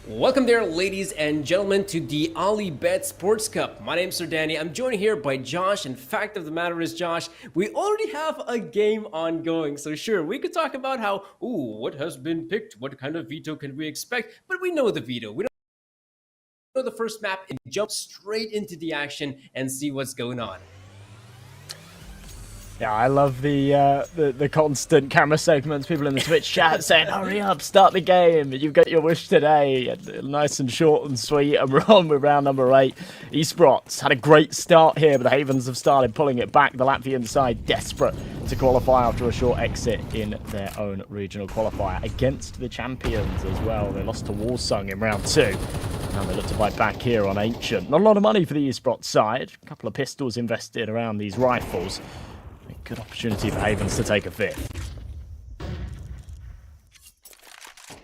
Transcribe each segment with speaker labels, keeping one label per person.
Speaker 1: Welcome there, ladies and gentlemen, to the OlyBet Sports Cup. My name's Sir Danny. I'm joined here by Josh. And fact of the matter is, Josh, we already have a game ongoing. So sure, we could talk about how, what has been picked? What kind of veto can we expect? But we know the veto. We know the first map and jump straight into the action and see what's going on.
Speaker 2: Yeah, I love the constant camera segments, people in the Twitch chat saying, hurry up, start the game, you've got your wish today. And nice and short and sweet, and we're on with round number 8. Esports had a great start here, but the Havens have started pulling it back. The Latvian side desperate to qualify after a short exit in their own regional qualifier against the champions as well. They lost to Warsung in round 2. Now they look to fight back here on Ancient. Not a lot of money for the Esports side. A couple of pistols invested around these rifles. A good opportunity for Havens to take a 5th.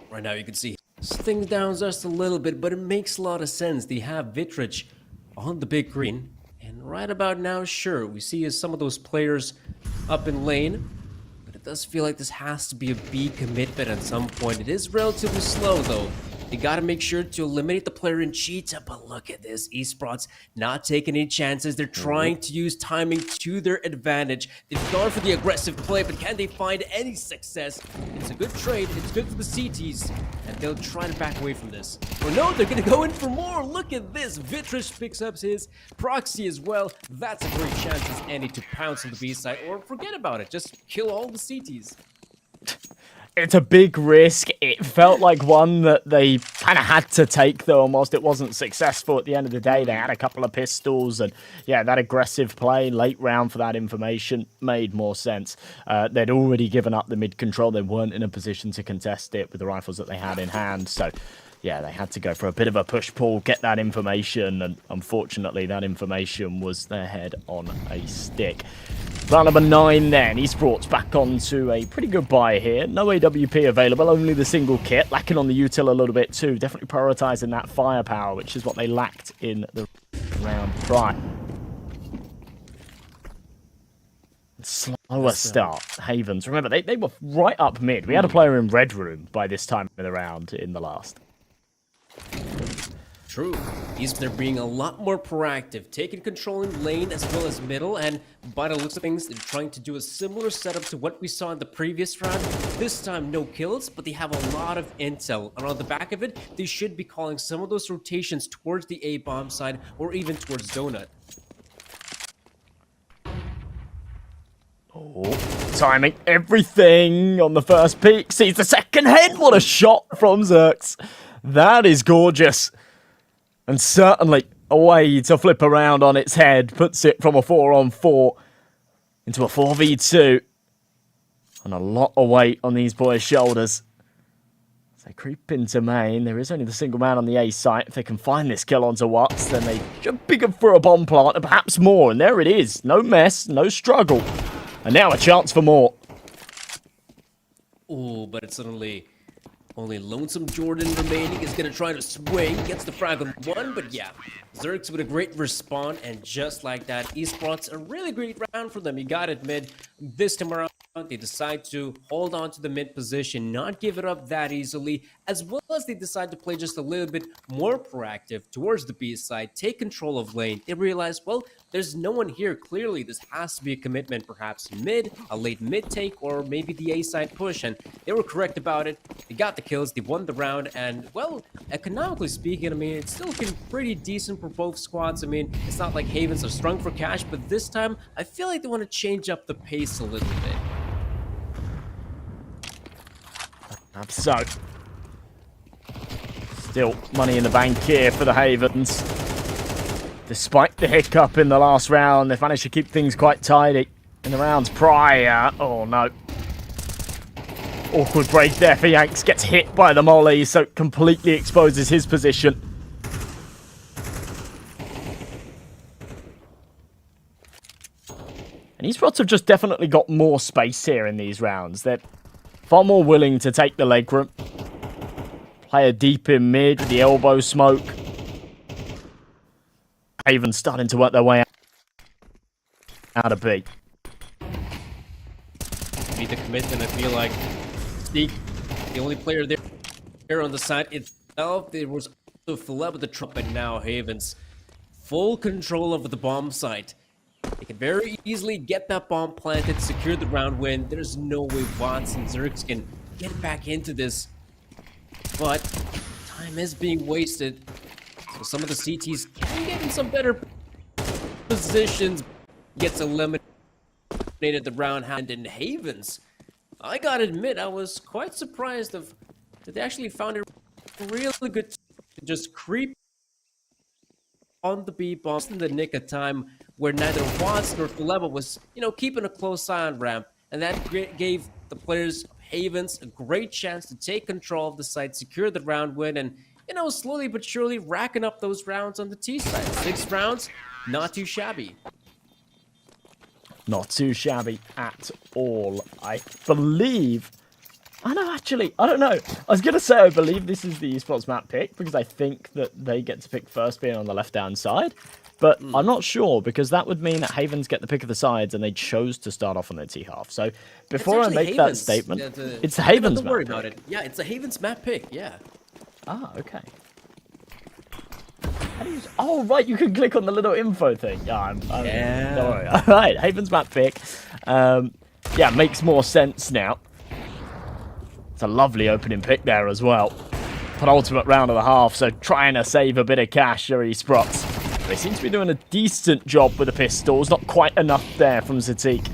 Speaker 1: Right now you can see things down just a little bit, but it makes a lot of sense. They have Vitrich on the big green. And right about now, sure, we see some of those players up in lane. But it does feel like this has to be a B commitment at some point. It is relatively slow though. You gotta make sure to eliminate the player in cheetah, but look at this. Esports not taking any chances. They're trying to use timing to their advantage. They've gone for the aggressive play, but can they find any success? It's a good trade. It's good for the CTs, and they'll try to back away from this. Or no, they're gonna go in for more. Look at this. Vitrish picks up his proxy as well. That's a great chance as any to pounce on the B side, or forget about it. Just kill all the CTs.
Speaker 2: It's a big risk. It felt like one that they kind of had to take, though, whilst it wasn't successful at the end of the day. They had a couple of pistols, and yeah, that aggressive play late round for that information made more sense. They'd already given up the mid control. They weren't in a position to contest it with the rifles that they had in hand, so yeah, they had to go for a bit of a push-pull, get that information, and unfortunately that information was their head on a stick. Round number 9 then, Esports back onto a pretty good buy here. No AWP available, only the single kit. Lacking on the util a little bit too. Definitely prioritising that firepower, which is what they lacked in the round prior. Slower start, Havens. Remember, they were right up mid. We had a player in red room by this time of the round in the last.
Speaker 1: True. They're being a lot more proactive, taking control in lane as well as middle, and by the looks of things, they're trying to do a similar setup to what we saw in the previous round. This time, no kills, but they have a lot of intel, and on the back of it, they should be calling some of those rotations towards the A-bomb side, or even towards Donut.
Speaker 2: Oh, timing everything on the first peek. Sees the second head. What a shot from Zerx. That is gorgeous. And certainly a way to flip around on its head. Puts it from a 4-on-4 into a 4v2. And a lot of weight on these boys' shoulders. As they creep into main, there is only the single man on the A site. If they can find this kill onto Watts, then they should be good for a bomb plant and perhaps more. And there it is. No mess, no struggle. And now a chance for more.
Speaker 1: Oh, but it's suddenly only Lonesome Jordan remaining. Is going to try to swing. Gets the frag on one, but yeah. Zerx with a great respawn, and just like that, Esports, a really great round for them. You got it mid. This time around, they decide to hold on to the mid position, not give it up that easily, as well as they decide to play just a little bit more proactive towards the B side, take control of lane. They realize, well, there's no one here. Clearly, this has to be a commitment, perhaps mid, a late mid take, or maybe the A side push, and they were correct about it. They got the kills, they won the round, and, well, economically speaking, I mean, it's still looking pretty decent for both squads. I mean, it's not like Havens are strung for cash, but this time, I feel like they want to change up the pace a little bit.
Speaker 2: So, still money in the bank here for the Havens. Despite the hiccup in the last round, they've managed to keep things quite tidy in the rounds prior. Oh no. Awkward break there for Yanks. Gets hit by the molly, so completely exposes his position. And Esports have just definitely got more space here in these rounds. They're far more willing to take the leg room. Player deep in mid with the elbow smoke. Haven starting to work their way out of B.
Speaker 1: Need the commitment. I feel like Sneak, the only player there on the side, it's There was also Philip with the trap, and now Havens full control over the bomb site. They can very easily get that bomb planted, secure the round win. There's no way Watts and Zergs can get back into this. But time is being wasted. So some of the CTs can get in some better positions. Gets eliminated the round hand in Havens. I gotta admit, I was quite surprised that they actually found it really good to just creep on the B bomb in the nick of time, where neither Watts nor Fuleva was, keeping a close eye on ramp, and that gave the players of Havens a great chance to take control of the site, secure the round win, and slowly but surely racking up those rounds on the T side. 6 rounds, not too shabby.
Speaker 2: Not too shabby at all. I believe. I know, actually, I don't know. I was going to say I believe this is the esports map pick because I think that they get to pick first being on the left-hand side. But I'm not sure because that would mean that Havens get the pick of the sides and they chose to start off on their T-half. So before I make that statement, it's the Havens map.
Speaker 1: Don't worry about it. Yeah, it's a Havens map pick, yeah.
Speaker 2: Ah, okay. Oh, right, you can click on the little info thing. Yeah,
Speaker 1: yeah.
Speaker 2: Don't worry. All right, Havens map pick. Yeah, makes more sense now. It's a lovely opening pick there as well. Penultimate round of the half, so trying to save a bit of cash are Sprots. They seem to be doing a decent job with the pistols. Not quite enough there from Zatik.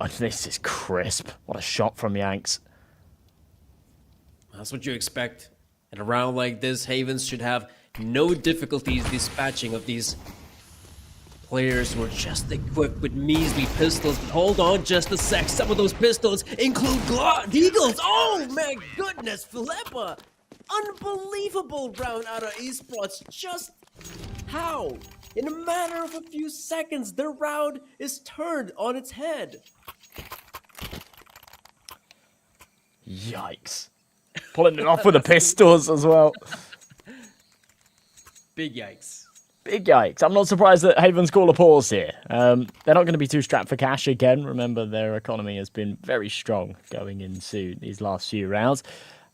Speaker 2: Oh, this is crisp. What a shot from Yanks.
Speaker 1: That's what you expect. In a round like this, Havens should have no difficulties dispatching of these players who are just equipped with measly pistols. But hold on just a sec. Some of those pistols include Deagles. Oh my goodness, Philippa. Unbelievable round out of esports. Just how? In a matter of a few seconds, the round is turned on its head.
Speaker 2: Yikes. Pulling it off with the pistols as well.
Speaker 1: Big yikes.
Speaker 2: Big yikes. I'm not surprised that Havens call a pause here. They're not going to be too strapped for cash again. Remember, their economy has been very strong going into these last few rounds.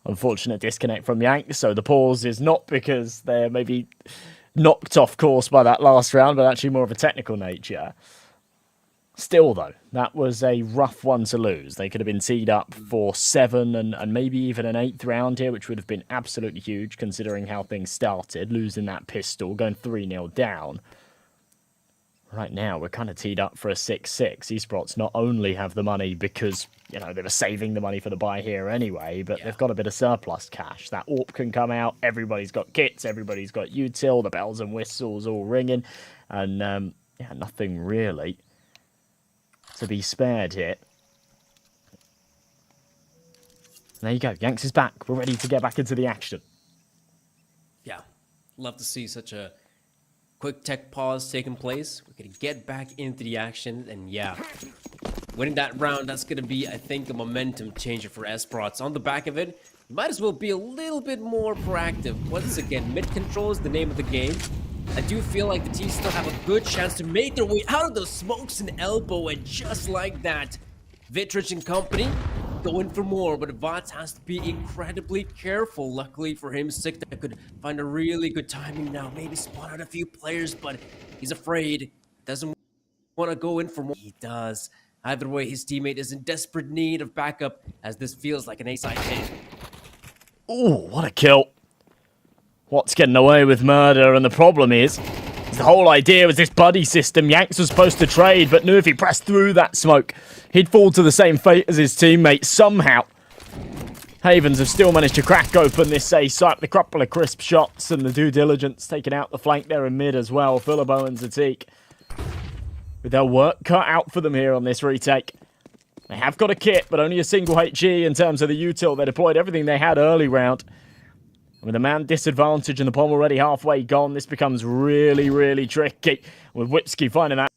Speaker 2: Unfortunate disconnect from Yank, so the pause is not because they're maybe knocked off course by that last round, but actually more of a technical nature. Still, though, that was a rough one to lose. They could have been teed up for 7 and maybe even an 8th round here, which would have been absolutely huge considering how things started. Losing that pistol, going 3-0 down. Right now, we're kind of teed up for a 6-6. Esports not only have the money because, they were saving the money for the buy here anyway, but they've got a bit of surplus cash. That AWP can come out. Everybody's got kits. Everybody's got util. The bells and whistles all ringing. And, nothing really to be spared here. There you go. Yanks is back. We're ready to get back into the action.
Speaker 1: Yeah. Love to see such a quick tech pause taking place. We're going to get back into the action. And yeah, winning that round, that's going to be, I think, a momentum changer for Esprots. On the back of it, might as well be a little bit more proactive. Once again, mid control is the name of the game. I do feel like the team still have a good chance to make their way out of those smokes and elbow, and just like that, Vitrich and company going for more, but Vats has to be incredibly careful. Luckily for him, Sikta could find a really good timing now, maybe spot out a few players, but he's afraid, doesn't want to go in for more. He does. Either way, his teammate is in desperate need of backup, as this feels like an A-side hit.
Speaker 2: Ooh, what a kill. What's getting away with murder, and the problem is the whole idea was this buddy system. Yanks was supposed to trade, but knew if he pressed through that smoke, he'd fall to the same fate as his teammate somehow. Havens have still managed to crack open this A site with a couple of crisp shots, and the due diligence taking out the flank there in mid as well. Philabo and Zatik with their work cut out for them here on this retake. They have got a kit, but only a single HE in terms of the util. They deployed everything they had early round. With a man disadvantage and the bomb already halfway gone, this becomes really, really tricky. With Whipsky finding that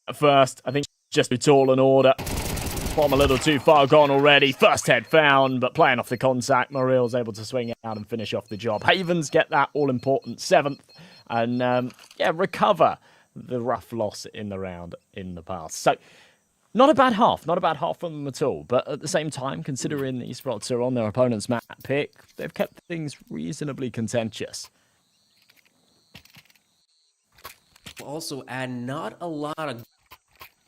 Speaker 2: at first, I think just too tall an order. Bomb a little too far gone already. First head found, but playing off the contact, Moril's able to swing out and finish off the job. Havens get that all-important 7th and, recover the rough loss in the round in the past. So, Not a bad half. Not a bad half from them at all. But at the same time, considering the Esports are on their opponent's map pick, they've kept things reasonably contentious.
Speaker 1: Also, and not a lot of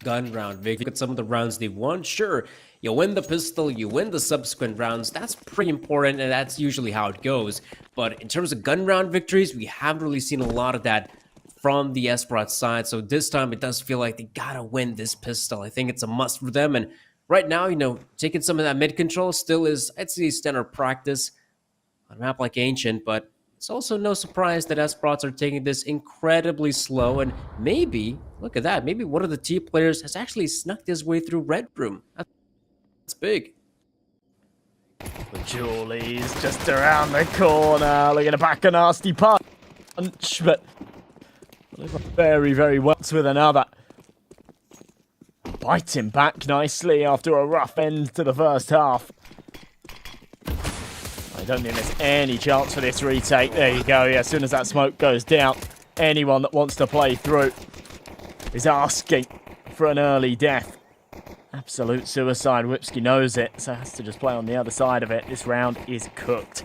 Speaker 1: gun round victory. Look at some of the rounds they won. Sure, you win the pistol, you win the subsequent rounds. That's pretty important, and that's usually how it goes. But in terms of gun round victories, we haven't really seen a lot of that from the Esperot side. So this time, it does feel like they gotta win this pistol. I think it's a must for them. And right now, taking some of that mid control still is, I'd say, standard practice on a map like Ancient, but it's also no surprise that Esperots are taking this incredibly slow, and maybe, look at that, maybe one of the T players has actually snuck his way through Red Room. That's big.
Speaker 2: The Julie's just around the corner, looking to back a nasty punch, but very, very well with another. Biting back nicely after a rough end to the first half. I don't think there's any chance for this retake. There you go. Yeah, as soon as that smoke goes down, anyone that wants to play through is asking for an early death. Absolute suicide. Whipsky knows it, so has to just play on the other side of it. This round is cooked.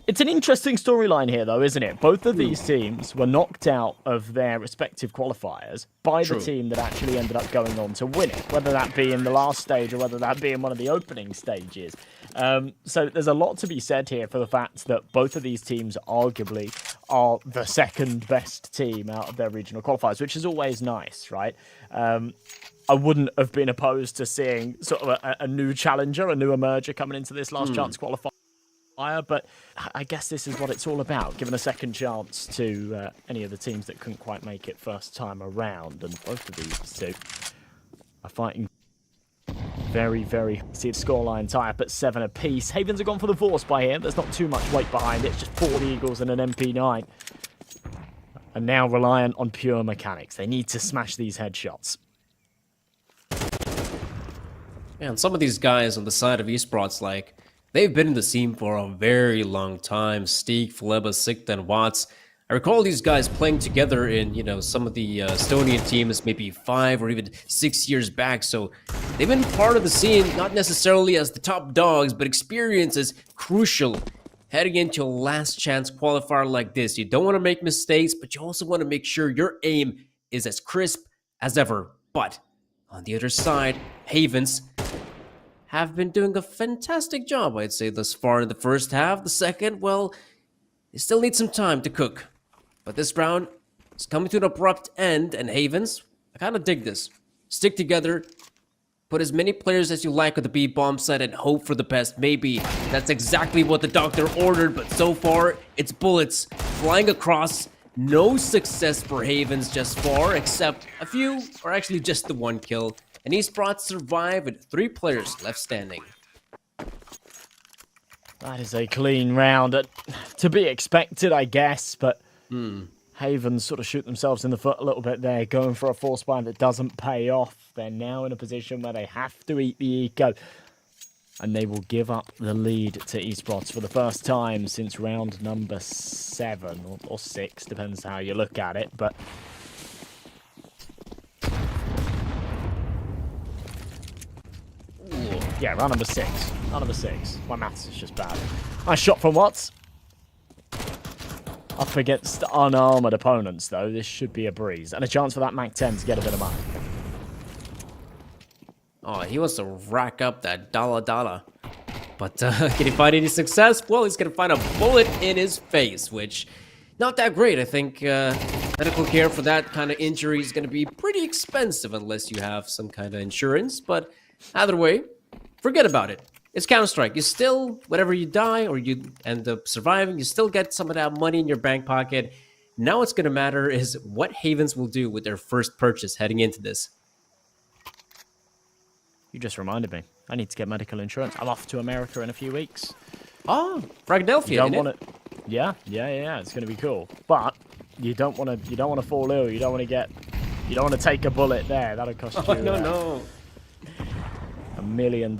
Speaker 2: It's an interesting storyline here, though, isn't it? Both of these teams were knocked out of their respective qualifiers by the team that actually ended up going on to win it, whether that be in the last stage or whether that be in one of the opening stages. So there's a lot to be said here for the fact that both of these teams arguably are the second best team out of their regional qualifiers, which is always nice, right? I wouldn't have been opposed to seeing sort of a new challenger, a new emerger coming into this last chance qualifier. But I guess this is what it's all about, giving a second chance to any of the teams that couldn't quite make it first time around. And both of these two are fighting very, very... See the scoreline tie up at 7 apiece. Havens have gone for the Force by here. There's not too much weight behind it. It's just 4 Eagles and an MP9. And now reliant on pure mechanics. They need to smash these headshots.
Speaker 1: Yeah, and some of these guys on the side of Esports, they've been in the scene for a very long time. Steak, Faleba, Sikta, and Watts. I recall these guys playing together in, some of the Estonian teams maybe 5 or even 6 years back. So they've been part of the scene, not necessarily as the top dogs, but experience is crucial heading into a last chance qualifier like this. You don't want to make mistakes, but you also want to make sure your aim is as crisp as ever. But on the other side, Havens have been doing a fantastic job, I'd say, thus far in the first half. The second, well, they still need some time to cook. But this round is coming to an abrupt end, and Havens, I kind of dig this. Stick together, put as many players as you like on the B bomb side, and hope for the best. Maybe that's exactly what the doctor ordered, but so far, it's bullets flying across. No success for Havens just far, except a few, or actually just the 1 kill. And Esports survive with 3 players left standing.
Speaker 2: That is a clean round. To be expected, I guess, but Havens sort of shoot themselves in the foot a little bit there, going for a force bind that doesn't pay off. They're now in a position where they have to eat the eco, and they will give up the lead to Esports for the first time since round number 7 or 6, depends how you look at it, but... Yeah, round number 6. Round number 6. My maths is just bad. Nice shot from Watts. Up against unarmored opponents, though. This should be a breeze. And a chance for that Mac 10 to get a bit of money.
Speaker 1: Oh, he wants to rack up that dollar. But can he find any success? Well, he's going to find a bullet in his face, which... not that great. I think medical care for that kind of injury is going to be pretty expensive unless you have some kind of insurance. But either way... forget about it. It's Counter-Strike. You still, whenever you die or you end up surviving, you still get some of that money in your bank pocket. Now what's going to matter is what Havens will do with their first purchase heading into this.
Speaker 2: You just reminded me. I need to get medical insurance. I'm off to America in a few weeks.
Speaker 1: Oh, Philadelphia.
Speaker 2: You don't want it. Yeah. It's going to be cool. But you don't want to fall ill. You don't want to take a bullet there. That'll cost you.
Speaker 1: No.
Speaker 2: $1 million.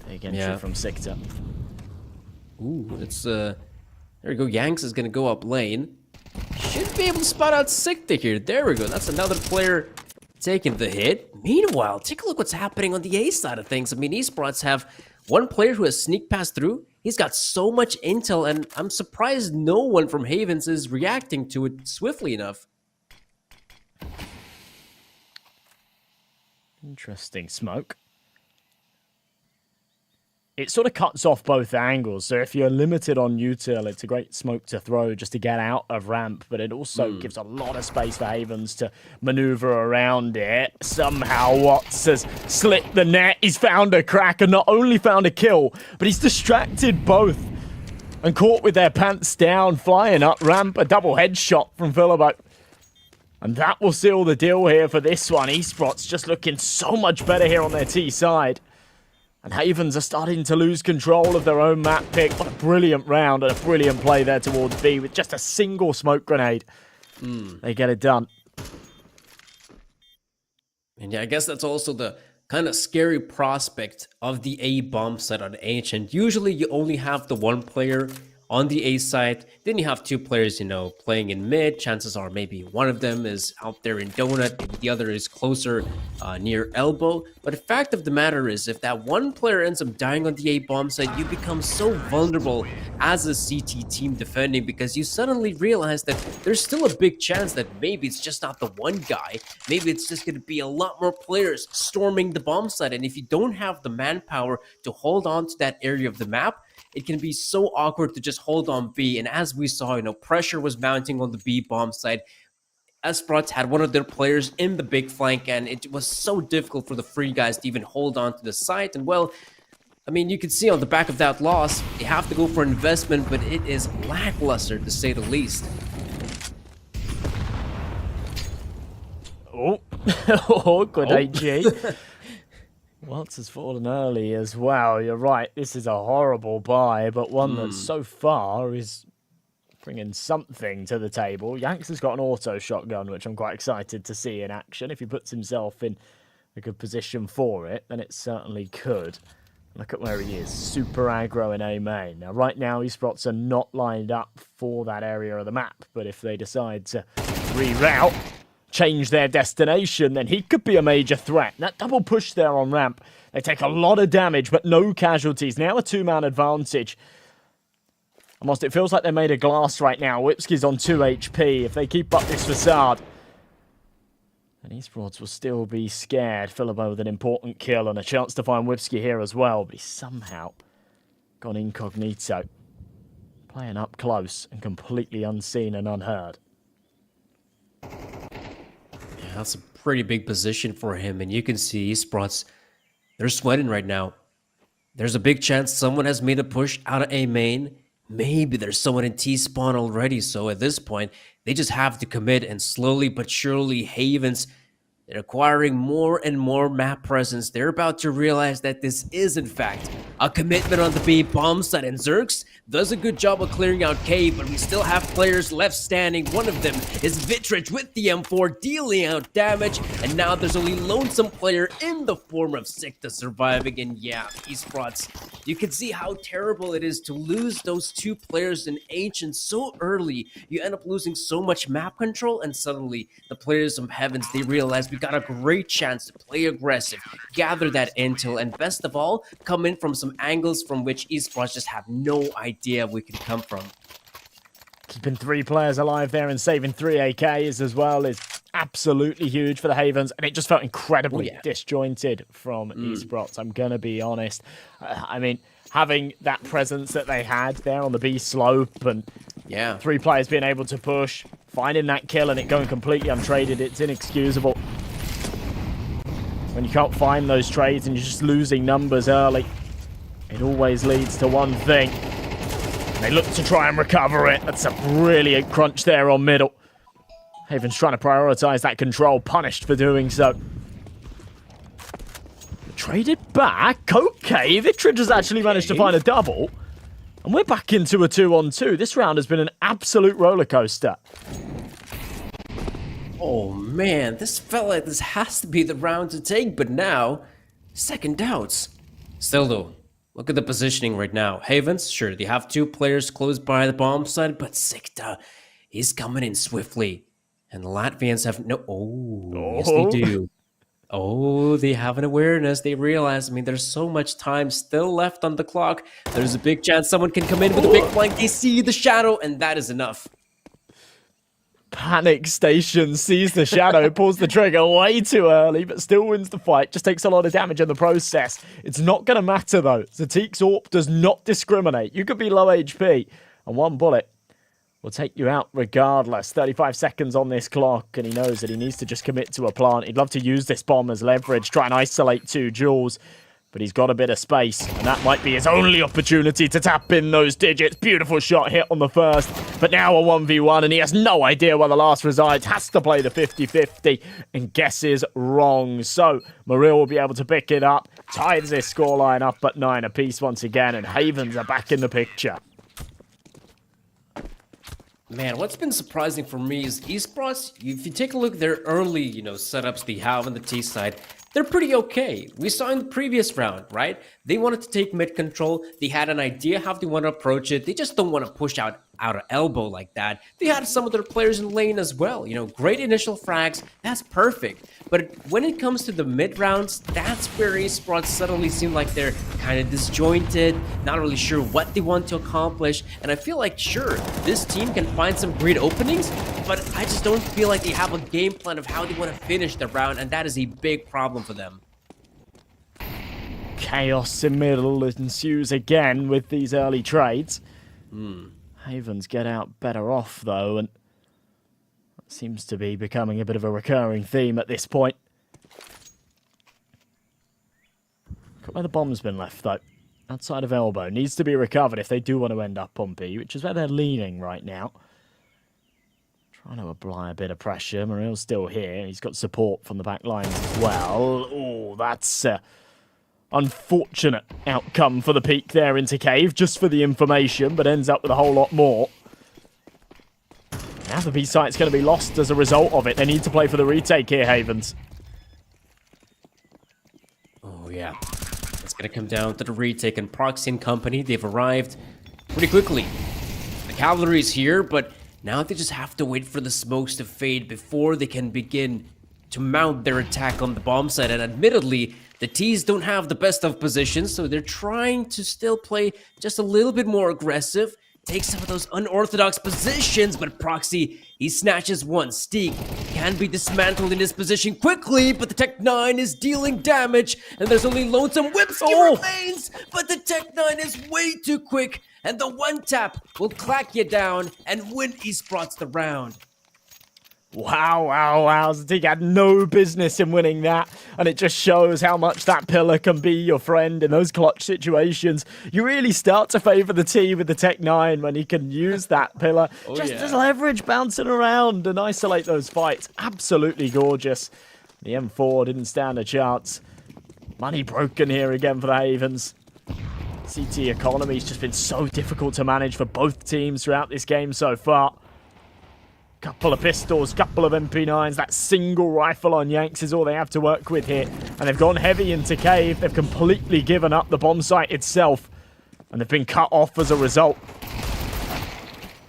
Speaker 2: Big entry from Sikta.
Speaker 1: Ooh, it's there we go. Yanks is gonna go up lane. should be able to spot out Sikta here. There we go. That's another player taking the hit. Meanwhile, take a look what's happening on the A side of things. I mean, esports have one player who has sneak passed through. He's got so much intel, and I'm surprised no one from Havens is reacting to it swiftly enough.
Speaker 2: Interesting smoke. It sort of cuts off both angles, so if you're limited on util, it's a great smoke to throw just to get out of ramp, but it also gives a lot of space for Havens to maneuver around it. Somehow Watts has slit the net, he's found a crack, and not only found a kill, but he's distracted both. And caught with their pants down, flying up ramp, a double headshot from Philibert. And that will seal the deal here for this one. esports just looking so much better here on their T side. And Havens are starting to lose control of their own map pick. What a brilliant round and a brilliant play there towards B with just a single smoke grenade. They get it done.
Speaker 1: And yeah, I guess that's also the kind of scary prospect of the A bomb set on Ancient. Usually you only have the one player on the A side, then you have two players, you know, playing in mid. Chances are maybe one of them is out there in donut, maybe the other is closer near elbow. But the fact of the matter is, if that one player ends up dying on the A bomb side, you become so vulnerable as a CT team defending, because you suddenly realize that there's still a big chance that maybe it's just not the one guy. Maybe it's just going to be a lot more players storming the bomb side. And if you don't have the manpower to hold on to that area of the map, it can be so awkward to just hold on B. And as we saw, you know, pressure was mounting on the B bomb side. esports had one of their players in the big flank, and it was so difficult for the free guys to even hold on to the site. And well, I mean, you can see on the back of that loss, they have to go for investment, but it is lackluster to say the least.
Speaker 2: Oh, oh good AG. Watts has fallen early as well. You're right, this is a horrible buy, but one that so far is bringing something to the table. Yanks has got an auto shotgun, which I'm quite excited to see in action. If he puts himself in a good position for it, then it certainly could. Look at where he is, super aggro in A main. Now, right now, esports are not lined up for that area of the map, but if they decide to reroute, change their destination, then he could be a major threat. That double push there on ramp, they take a lot of damage, but no casualties. Now a two-man advantage. Almost, it feels like they made a glass right now. Whipsky's on 2 HP. If they keep up this facade, and esports will still be scared. Philibert with an important kill and a chance to find Whipsky here as well, but he's somehow gone incognito. Playing up close and completely unseen and unheard.
Speaker 1: Yeah, that's a pretty big position for him, and you can see esports, they're sweating right now. There's a big chance someone has made a push out of A main. Maybe there's someone in T-spawn already, so at this point, they just have to commit, and slowly but surely, Havens, they're acquiring more and more map presence. They're about to realize that this is, in fact, a commitment on the B bomb side, and Zerx does a good job of clearing out Cave, but we still have players left standing. One of them is Vitrich with the M4 dealing out damage, and now there's only lonesome player in the form of Sikta surviving. And yeah, esports, you can see how terrible it is to lose those two players in Ancient so early. You end up losing so much map control, and suddenly the players of Heavens, they realize we got a great chance to play aggressive, gather that intel, and best of all, come in from some angles from which esports just have no idea we can come from.
Speaker 2: Keeping 3 players alive there and saving 3 AKs as well is absolutely huge for the Havens, and it just felt incredibly disjointed from esports, I'm gonna be honest. I mean, having that presence that they had there on the B slope, and 3 players being able to push, finding that kill and it going completely untraded, it's inexcusable. When you can't find those trades and you're just losing numbers early, it always leads to one thing. They look to try and recover it. That's a brilliant crunch there on middle. Havens trying to prioritize that control, punished for doing so. Traded back. Okay, Vitrich has actually managed to find a double. And we're back into a 2-on-2. This round has been an absolute roller coaster.
Speaker 1: Oh man, this felt like this has to be the round to take, but now, second doubts. Still though, look at the positioning right now. Havens, sure, they have 2 players close by the bomb side, but Sikta, is coming in swiftly. And the Latvians have no... Oh, yes they do. Oh, they have an awareness. They realize, I mean, there's so much time still left on the clock. There's a big chance someone can come in with a big flank. They see the shadow, and that is enough.
Speaker 2: Panic Station sees the shadow, pulls the trigger way too early, but still wins the fight. Just takes a lot of damage in the process. It's not going to matter, though. Zatik's AWP does not discriminate. You could be low HP, and one bullet will take you out regardless. 35 seconds on this clock, and he knows that he needs to just commit to a plant. He'd love to use this bomb as leverage, try and isolate 2 Jules, but he's got a bit of space, and that might be his only opportunity to tap in those digits. Beautiful shot hit on the first, but now a 1v1, and he has no idea where the last resides. Has to play the 50-50, and guesses wrong. So, Maril will be able to pick it up, ties this scoreline up at 9 apiece once again, and Havens are back in the picture.
Speaker 1: Man, what's been surprising for me is esports, if you take a look at their early, setups they have on the T side, they're pretty okay. We saw in the previous round, right? They wanted to take mid control. They had an idea how they want to approach it. They just don't want to push out of elbow like that. They had some of their players in lane as well. Great initial frags. That's perfect. But when it comes to the mid rounds, that's where esports suddenly seem like they're kind of disjointed, not really sure what they want to accomplish. And I feel like, sure, this team can find some great openings, but I just don't feel like they have a game plan of how they want to finish the round, and that is a big problem for them.
Speaker 2: Chaos in middle ensues again with these early trades. Havens get out better off, though, and that seems to be becoming a bit of a recurring theme at this point. Look at where the bomb's been left, though. Outside of elbow. Needs to be recovered if they do want to end up on B, which is where they're leaning right now. Trying to apply a bit of pressure. Maril's still here. He's got support from the back lines as well. Oh, that's unfortunate outcome for the peak there into Cave, just for the information, but ends up with a whole lot more. Now the B site's going to be lost as a result of it. They need to play for the retake here, Havens.
Speaker 1: Oh, yeah. It's going to come down to the retake, and Proxy and company, they've arrived pretty quickly. The cavalry's here, but now they just have to wait for the smokes to fade before they can begin to mount their attack on the bomb site. And admittedly, the T's don't have the best of positions, so they're trying to still play just a little bit more aggressive, take some of those unorthodox positions, but Proxy, he snatches one. Steak can be dismantled in his position quickly, but the Tech-9 is dealing damage, and there's only Lonesome Whipsky remains, but the Tech-9 is way too quick, and the one tap will clack you down and win esports the round.
Speaker 2: Wow. Zatik had no business in winning that, and it just shows how much that pillar can be your friend in those clutch situations. You really start to favour the team with the Tech-9 when you can use that pillar. Just leverage bouncing around and isolate those fights. Absolutely gorgeous. The M4 didn't stand a chance. Money broken here again for the Havens. CT economy's just been so difficult to manage for both teams throughout this game so far. Couple of pistols, couple of MP9s. That single rifle on Yanks is all they have to work with here. And they've gone heavy into Cave. They've completely given up the bomb site itself. And they've been cut off as a result.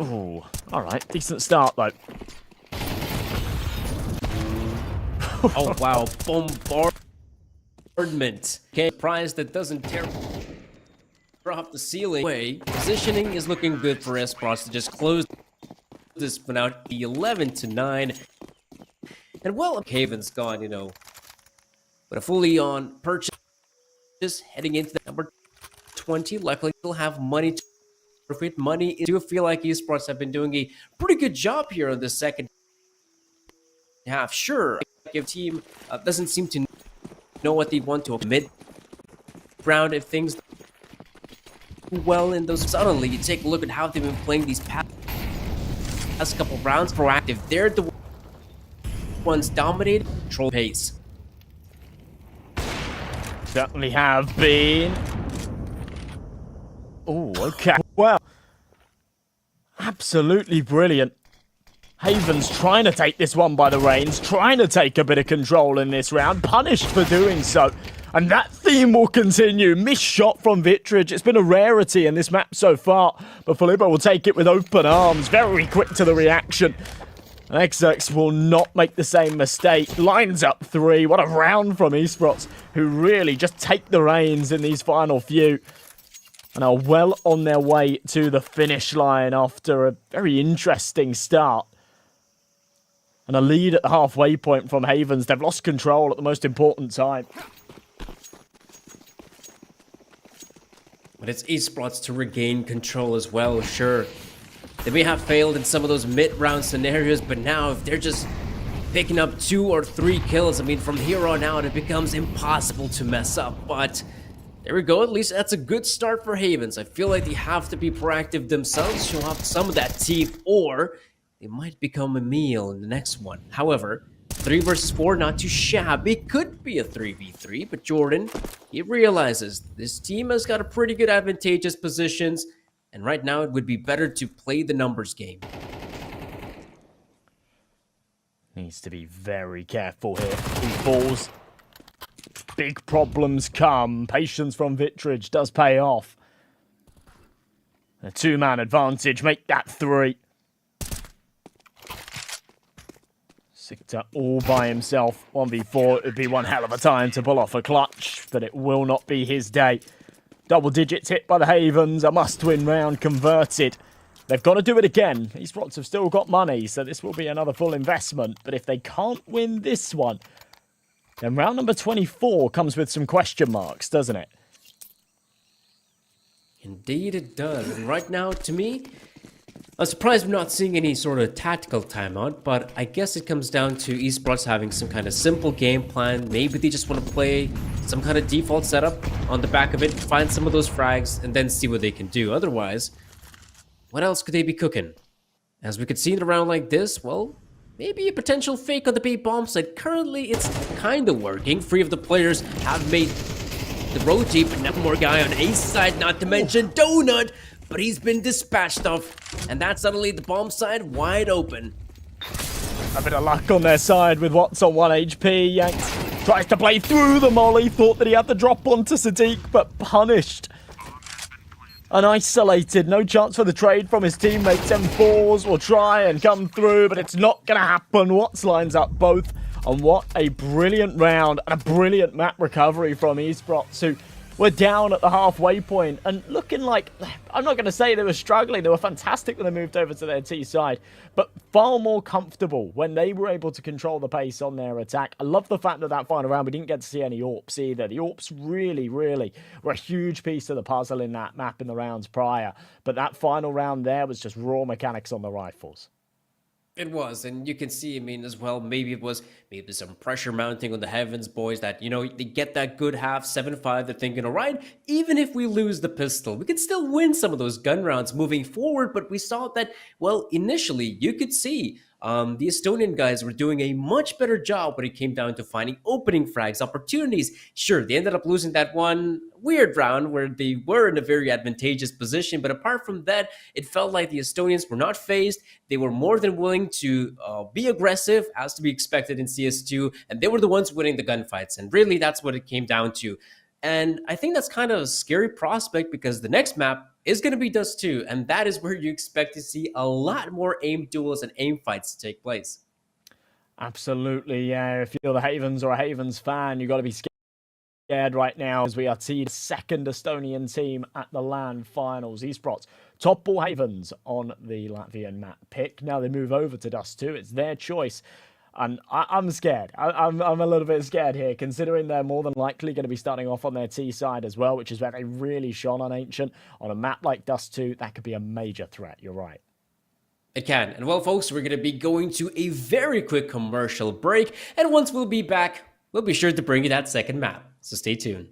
Speaker 2: Ooh, alright. Decent start, though.
Speaker 1: Oh, wow. Bombardment. Okay, prize that doesn't tear off the ceiling. Positioning is looking good for esports to just close this one out, the 11-9. And well, Haven's gone, but a fully on purchase heading into the number 20. Luckily, they'll have money to profit. Money. I do feel like esports have been doing a pretty good job here on the second half. Sure, if team doesn't seem to know what they want to mid round, if things well in those, suddenly you take a look at how they've been playing these past couple rounds. Proactive, they're the ones dominating control pace.
Speaker 2: Certainly have been. Oh, okay. Well, absolutely brilliant. Havens trying to take this one by the reins, trying to take a bit of control in this round, punished for doing so. And that theme will continue. Missed shot from Vitrage. It's been a rarity in this map so far, but Felipe will take it with open arms. Very quick to the reaction. Exex will not make the same mistake. Lines up 3. What a round from Esports, who really just take the reins in these final few and are well on their way to the finish line after a very interesting start. And a lead at the halfway point from Havens. They've lost control at the most important time.
Speaker 1: But it's Esports to regain control as well, sure. They may have failed in some of those mid-round scenarios, but now if they're just picking up 2 or 3 kills, I mean, from here on out, it becomes impossible to mess up. But there we go. At least that's a good start for Havens. I feel like they have to be proactive themselves, show off some of that teeth, or they might become a meal in the next one. However, 3 versus 4, not too shabby. Could be a 3v3, but Jordan, he realizes this team has got a pretty good advantageous positions, and right now it would be better to play the numbers game.
Speaker 2: Needs to be very careful here. He falls. Big problems come. Patience from Vitrage does pay off. A 2-man advantage. Make that 3. Sikta all by himself. 1v4. It would be one hell of a time to pull off a clutch, but it will not be his day. Double digits hit by the Havens. A must-win round converted. They've got to do it again. Esports have still got money, so this will be another full investment. But if they can't win this one, then round number 24 comes with some question marks, doesn't it?
Speaker 1: Indeed it does. And right now, to me, I'm surprised we're not seeing any sort of tactical timeout, but I guess it comes down to Esports having some kind of simple game plan. Maybe they just want to play some kind of default setup on the back of it, find some of those frags, and then see what they can do. Otherwise, what else could they be cooking? As we could see in a round like this, well, maybe a potential fake on the B bomb side. Currently, it's kind of working. 3 of the players have made the rotate, but now more guy on Ace side, not to mention Donut, but he's been dispatched off, and that's suddenly the bomb side wide open.
Speaker 2: A bit of luck on their side with Watts on 1 HP. Yanks tries to play through the molly, thought that he had the drop onto Sadiq, but punished. And isolated, no chance for the trade from his teammates. M4s will try and come through, but it's not going to happen. Watts lines up both, and what a brilliant round and a brilliant map recovery from Esports, who were down at the halfway point and looking like, I'm not going to say they were struggling, they were fantastic when they moved over to their T side, but far more comfortable when they were able to control the pace on their attack. I love the fact that that final round we didn't get to see any AWPs either. The AWPs really were a huge piece of the puzzle in that map in the rounds prior, but that final round there was just raw mechanics on the rifles.
Speaker 1: It was, and you can see, I mean, as well, maybe some pressure mounting on the Heavens boys that, you know, they get that good half, 7-5, they're thinking, all right, even if we lose the pistol, we can still win some of those gun rounds moving forward, but we saw that, well, initially, you could see the Estonian guys were doing a much better job when it came down to finding opening frags, opportunities. Sure, they ended up losing that one weird round where they were in a very advantageous position, but apart from that, it felt like the Estonians were not phased. They were more than willing to be aggressive, as to be expected in CS2, and they were the ones winning the gunfights, and really that's what it came down to. And I think that's kind of a scary prospect because the next map is going to be Dust 2, and that is where you expect to see a lot more aim duels and aim fights to take place.
Speaker 2: Absolutely, yeah. If you're the Havens or a Havens fan, you've got to be scared right now as we are the second Estonian team at the LAN finals. Esports top ball Havens on the Latvian map pick. Now they move over to Dust 2. It's their choice. And I'm scared. I'm a little bit scared here, considering they're more than likely going to be starting off on their T side as well, which is where they really shone on Ancient. On a map like Dust 2, that could be a major threat. You're right.
Speaker 1: It can. And well, folks, we're going to be going to a very quick commercial break. And once we'll be back, we'll be sure to bring you that second map. So stay tuned.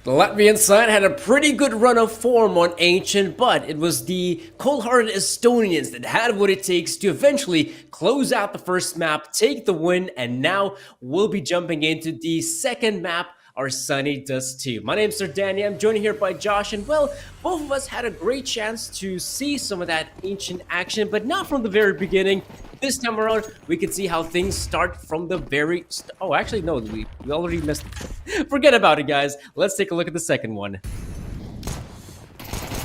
Speaker 1: The Latvian side had a pretty good run of form on Ancient, but it was the cold-hearted Estonians that had what it takes to eventually close out the first map, take the win, and now we'll be jumping into the second map, our Sunny does too. My name's Sir Danny, I'm joined here by Josh, and well, both of us had a great chance to see some of that Ancient action, but not from the very beginning. This time around, we can see how things start from the very oh, actually, no, we already missed it. Forget about it, guys. Let's take a look at the second one.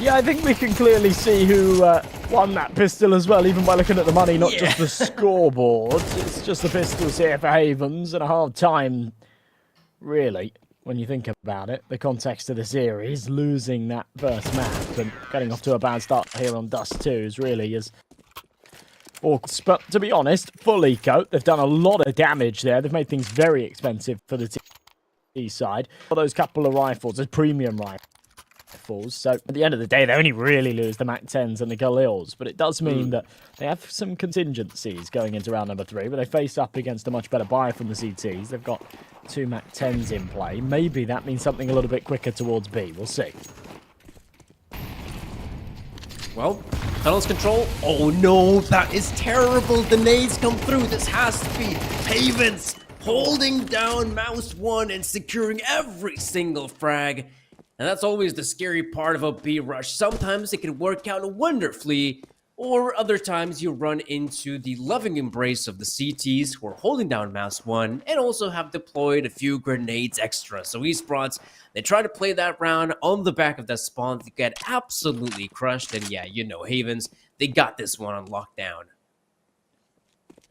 Speaker 2: Yeah, I think we can clearly see who won that pistol as well, even by looking at the money, not just the scoreboard. It's just the pistols here for Havens, and a hard time, really, when you think about it. The context of the series, losing that first map and getting off to a bad start here on Dust 2 is really as... But to be honest, full eco, they've done a lot of damage there. They've made things very expensive for the T side. For those couple of rifles, as premium rifles. So at the end of the day, they only really lose the MAC-10s and the Galils. But it does mean that they have some contingencies going into round number 3, where they face up against a much better buy from the CTs. They've got 2 MAC-10s in play. Maybe that means something a little bit quicker towards B. We'll see.
Speaker 1: Well, tunnels control. Oh no, that is terrible. The nades come through. This has to be Havens holding down mouse 1 and securing every single frag. And that's always the scary part of a B rush. Sometimes it can work out wonderfully, or other times you run into the loving embrace of the CTs who are holding down mouse 1 and also have deployed a few grenades extra. So Esports, they try to play that round on the back of that spawn to get absolutely crushed. And yeah, you know, Havens, they got this one on lockdown.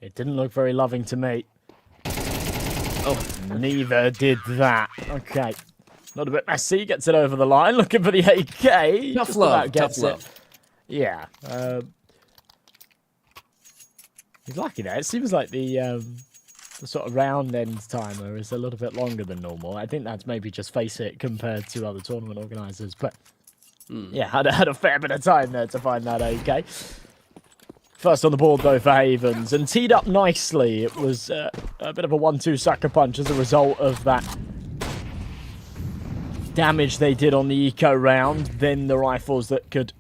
Speaker 2: It didn't look very loving to me. Oh, neither did that. Okay. Not a bit messy. Gets it over the line. Looking for the AK.
Speaker 1: Tough love. Tough love.
Speaker 2: Yeah. He's lucky there. It seems like the sort of round end timer is a little bit longer than normal. I think that's maybe just face it compared to other tournament organisers. But yeah, had a fair bit of time there to find that AK. First on the board though for Havens, and teed up nicely. It was a bit of a 1-2 sucker punch as a result of that damage they did on the eco round. Then the rifles that could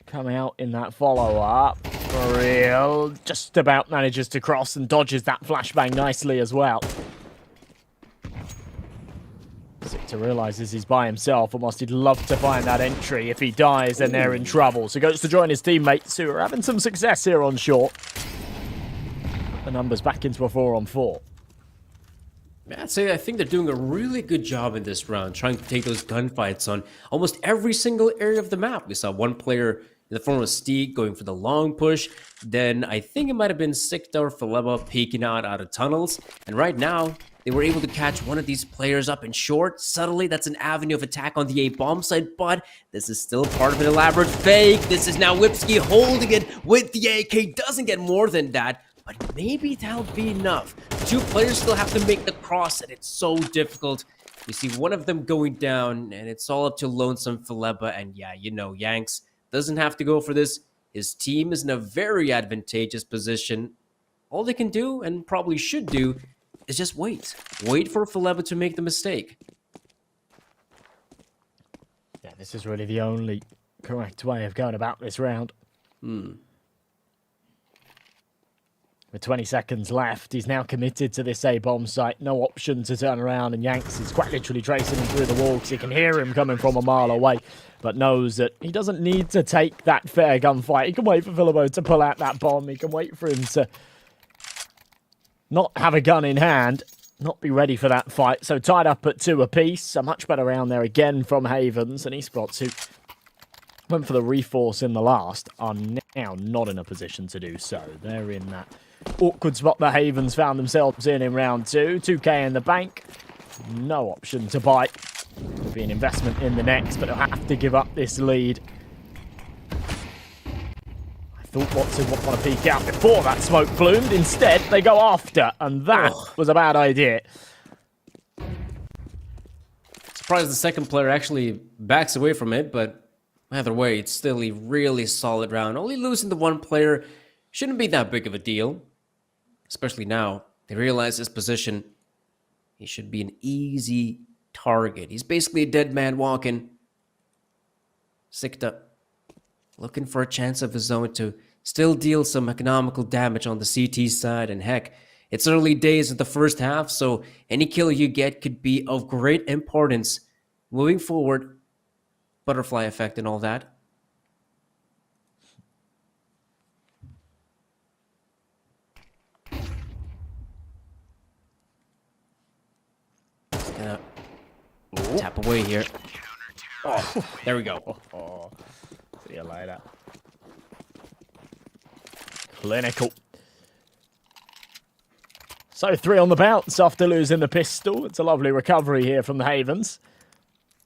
Speaker 2: come out in that follow-up. For real. Just about manages to cross and dodges that flashbang nicely as well. Sictor realises he's by himself, and whilst he'd love to find that entry, if he dies, then they're in trouble. So goes to join his teammates, who are having some success here on short. The numbers back into a 4-on-4.
Speaker 1: I'd say I think they're doing a really good job in this round, trying to take those gunfights on almost every single area of the map. We saw one player in the form of Steeg going for the long push. Then I think it might have been Sictor or Faleba peeking out of tunnels. And right now, they were able to catch one of these players up in short. Subtly, that's an avenue of attack on the A bomb site, but this is still part of an elaborate fake. This is now Whipsky holding it with the AK. Doesn't get more than that, but maybe that'll be enough. 2 players still have to make the cross, and it's so difficult. We see one of them going down, and it's all up to Lonesome Faleba. And yeah, you know, Yanks doesn't have to go for this. His team is in a very advantageous position. All they can do, and probably should do, is just wait. Wait for Faleba to make the mistake.
Speaker 2: Yeah, this is really the only correct way of going about this round. With 20 seconds left, he's now committed to this A-bomb site. No option to turn around, and Yanks is quite literally tracing him through the wall because he can hear him coming from a mile away, but knows that he doesn't need to take that fair gunfight. He can wait for Philebo to pull out that bomb. He can wait for him to not have a gun in hand, not be ready for that fight. So tied up at 2 apiece. A much better round there again from Havens, and Esports, who went for the reforce in the last, are now not in a position to do so. They're in that awkward spot that Havens found themselves in round 2. 2k in the bank. No option to bite. There'll be an investment in the next, but they'll have to give up this lead. I thought Watson would want to peek out before that smoke bloomed. Instead, they go after, and that was a bad idea.
Speaker 1: Surprised the second player actually backs away from it, but either way, it's still a really solid round. Only losing the 1 player shouldn't be that big of a deal. Especially now, they realize his position. He should be an easy target. He's basically a dead man walking. Sikta looking for a chance of his own to still deal some economical damage on the CT side. And heck, it's early days of the first half, so any kill you get could be of great importance moving forward. Butterfly effect and all that. Gonna tap away here. Oh, there we go.
Speaker 2: Oh, see you later. Clinical. So 3 on the bounce after losing the pistol. It's a lovely recovery here from the Havens.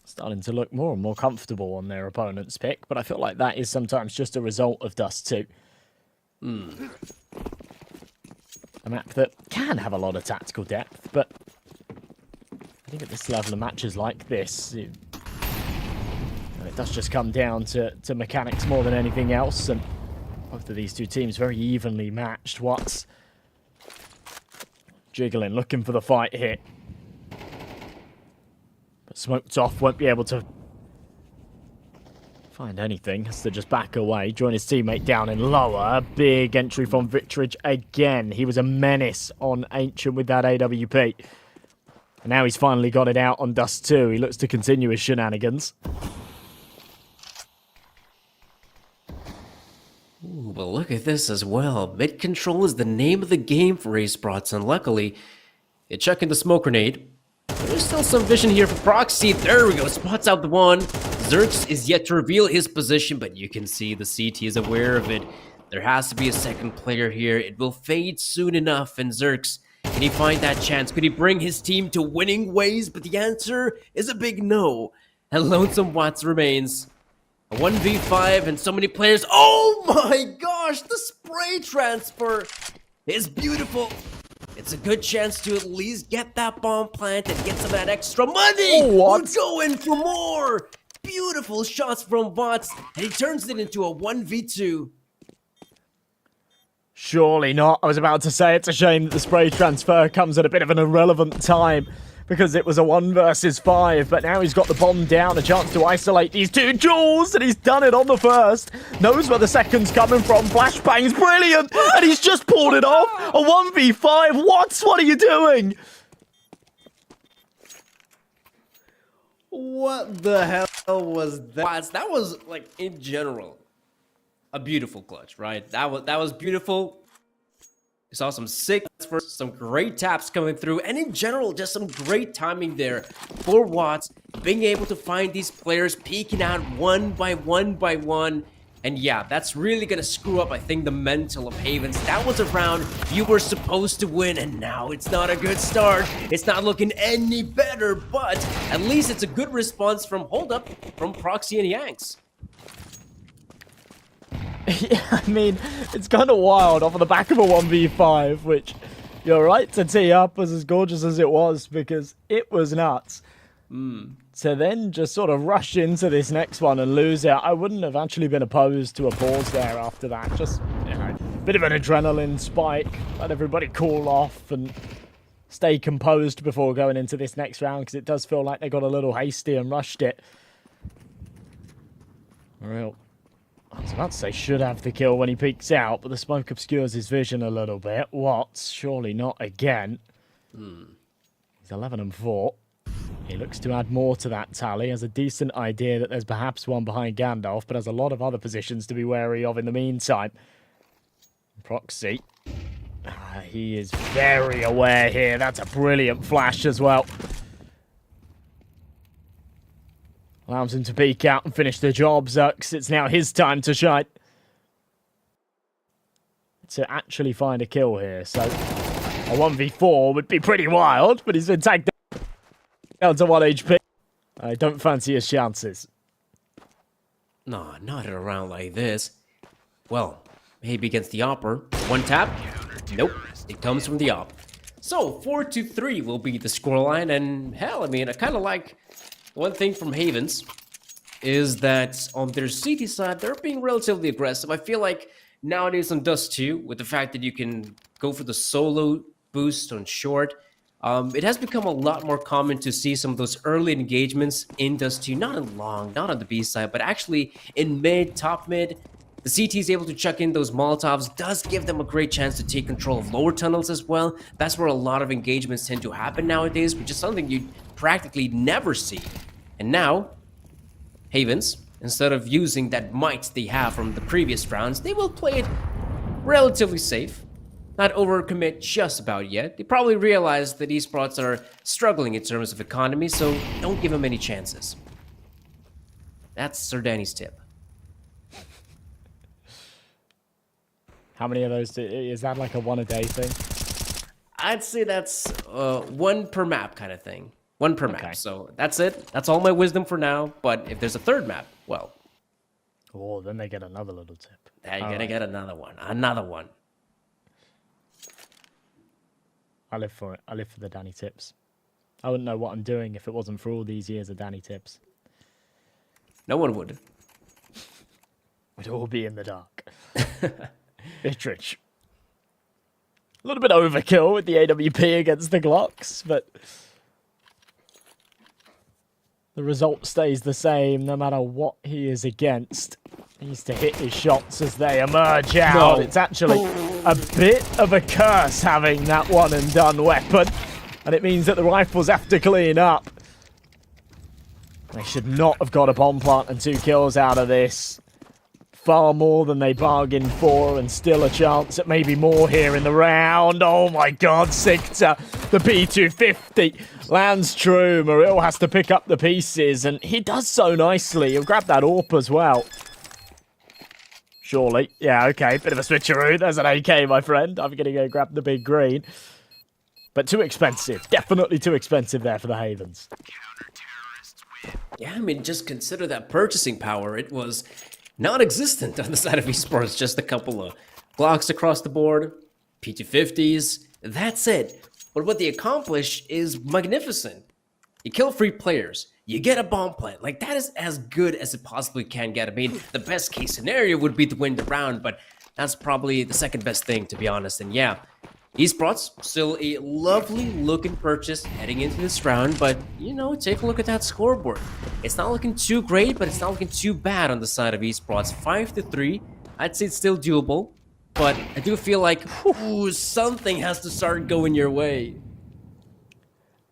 Speaker 2: Starting to look more and more comfortable on their opponent's pick, but I feel like that is sometimes just a result of Dust 2. A map that can have a lot of tactical depth, but I think at this level of matches like this, it does just come down to mechanics more than anything else, and both of these two teams very evenly matched. Watts jiggling, looking for the fight here. But Smoked Off won't be able to find anything, has to just back away, join his teammate down in lower. Big entry from Vitrage again. He was a menace on Ancient with that AWP. And now he's finally got it out on Dust 2. He looks to continue his shenanigans.
Speaker 1: Ooh, but look at this as well. Mid control is the name of the game for Ace and luckily, it chucking the smoke grenade. There's still some vision here for Proxy. There we go, spots out the one. Zerx is yet to reveal his position, but you can see the CT is aware of it. There has to be a second player here. It will fade soon enough, and Zerx, can he find that chance? Could he bring his team to winning ways? But the answer is a big no. And Lonesome Watts remains. A 1v5 and so many players. Oh my gosh, the spray transfer is beautiful. It's a good chance to at least get that bomb plant and get some of that extra money.
Speaker 2: What?
Speaker 1: We're going for more. Beautiful shots from Watts, and he turns it into a 1v2.
Speaker 2: Surely not. I was about to say it's a shame that the spray transfer comes at a bit of an irrelevant time because it was a 1 versus 5, but now he's got the bomb down, a chance to isolate these two Jules, and he's done it on the first. Knows where the second's coming from. Flashbang's brilliant, and he's just pulled it off. A 1v5. What are you doing?
Speaker 1: What the hell was that? That was, like, in general, a beautiful clutch, right? That was beautiful. We saw some sick first, some great taps coming through, and in general, just some great timing there for Watts, being able to find these players peeking out one by one. And yeah, that's really gonna screw up, I think, the mental of Havens. That was a round you were supposed to win, and now it's not a good start. It's not looking any better, but at least it's a good response from from Proxy and Yanks.
Speaker 2: Yeah, I mean, it's kind of wild off of the back of a 1v5, which you're right to tee up was as gorgeous as it was because it was nuts. To then just sort of rush into this next one and lose it, I wouldn't have actually been opposed to a pause there after that. Just, you know, bit of an adrenaline spike, let everybody cool off and stay composed before going into this next round because it does feel like they got a little hasty and rushed it. Real. I was about to say should have the kill when he peeks out, but the smoke obscures his vision a little bit. Watts, surely not again. He's 11 and 4. He looks to add more to that tally, has a decent idea that there's perhaps one behind Gandalf, but has a lot of other positions to be wary of in the meantime. Proxy. He is very aware here. That's a brilliant flash as well. Allows him to peek out and finish the job, Zux. It's now his time to shine. To actually find a kill here. So a 1v4 would be pretty wild, but he's been tagged down to 1 HP. I don't fancy his chances.
Speaker 1: No, not in a round like this. Well, maybe against the Opper. One tap? Nope. It comes from the Op. So 4-3 will be the scoreline, and hell, I mean, I kind of like one thing from Havens is that on their CT side, they're being relatively aggressive. I feel like nowadays on Dust 2, with the fact that you can go for the solo boost on short, It has become a lot more common to see some of those early engagements in Dust 2, not in long, not on the B side, but actually in mid, top mid. The CT is able to chuck in those Molotovs, does give them a great chance to take control of lower tunnels as well. That's where a lot of engagements tend to happen nowadays, which is something you practically never see. And now, Havens, instead of using that might they have from the previous rounds, they will play it relatively safe. Not overcommit just about yet. They probably realize that esports are struggling in terms of economy, so don't give them any chances. That's Sir Danny's tip.
Speaker 2: How many of those? Is that like a one a day thing?
Speaker 1: I'd say that's one per map kind of thing. One per map. So that's it. That's all my wisdom for now. But if there's a third map, well.
Speaker 2: Oh, then they get another little tip.
Speaker 1: You're going to get another one. Another one.
Speaker 2: I live for it. I live for the Danny tips. I wouldn't know what I'm doing if it wasn't for all these years of Danny tips.
Speaker 1: No one would.
Speaker 2: We'd all be in the dark. Vitrich. A little bit overkill with the AWP against the Glocks, but the result stays the same no matter what he is against. He needs to hit his shots as they emerge out. No. It's actually a bit of a curse having that one and done weapon. And it means that the rifles have to clean up. They should not have got a bomb plant and 2 kills out of this. Far more than they bargained for, and still a chance at maybe more here in the round. Oh my god, Sigta, the P250 lands true. Maril has to pick up the pieces, and he does so nicely. He'll grab that AWP as well. Surely. Yeah, okay, bit of a switcheroo. There's an AK, my friend. I'm going to go grab the big green. But too expensive. Definitely too expensive there for the Havens.
Speaker 1: Yeah, I mean, just consider that purchasing power. It was non-existent on the side of esports. Just a couple of Glocks across the board, P250s. That's it. But what they accomplish is magnificent. You kill free players. You get a bomb plant. Like, that is as good as it possibly can get. I mean, the best case scenario would be to win the round, but that's probably the second best thing, to be honest. And yeah, esports, still a lovely looking purchase heading into this round, but, you know, take a look at that scoreboard. It's not looking too great, but it's not looking too bad on the side of esports. 5-3. I'd say it's still doable, but I do feel like, ooh, something has to start going your way.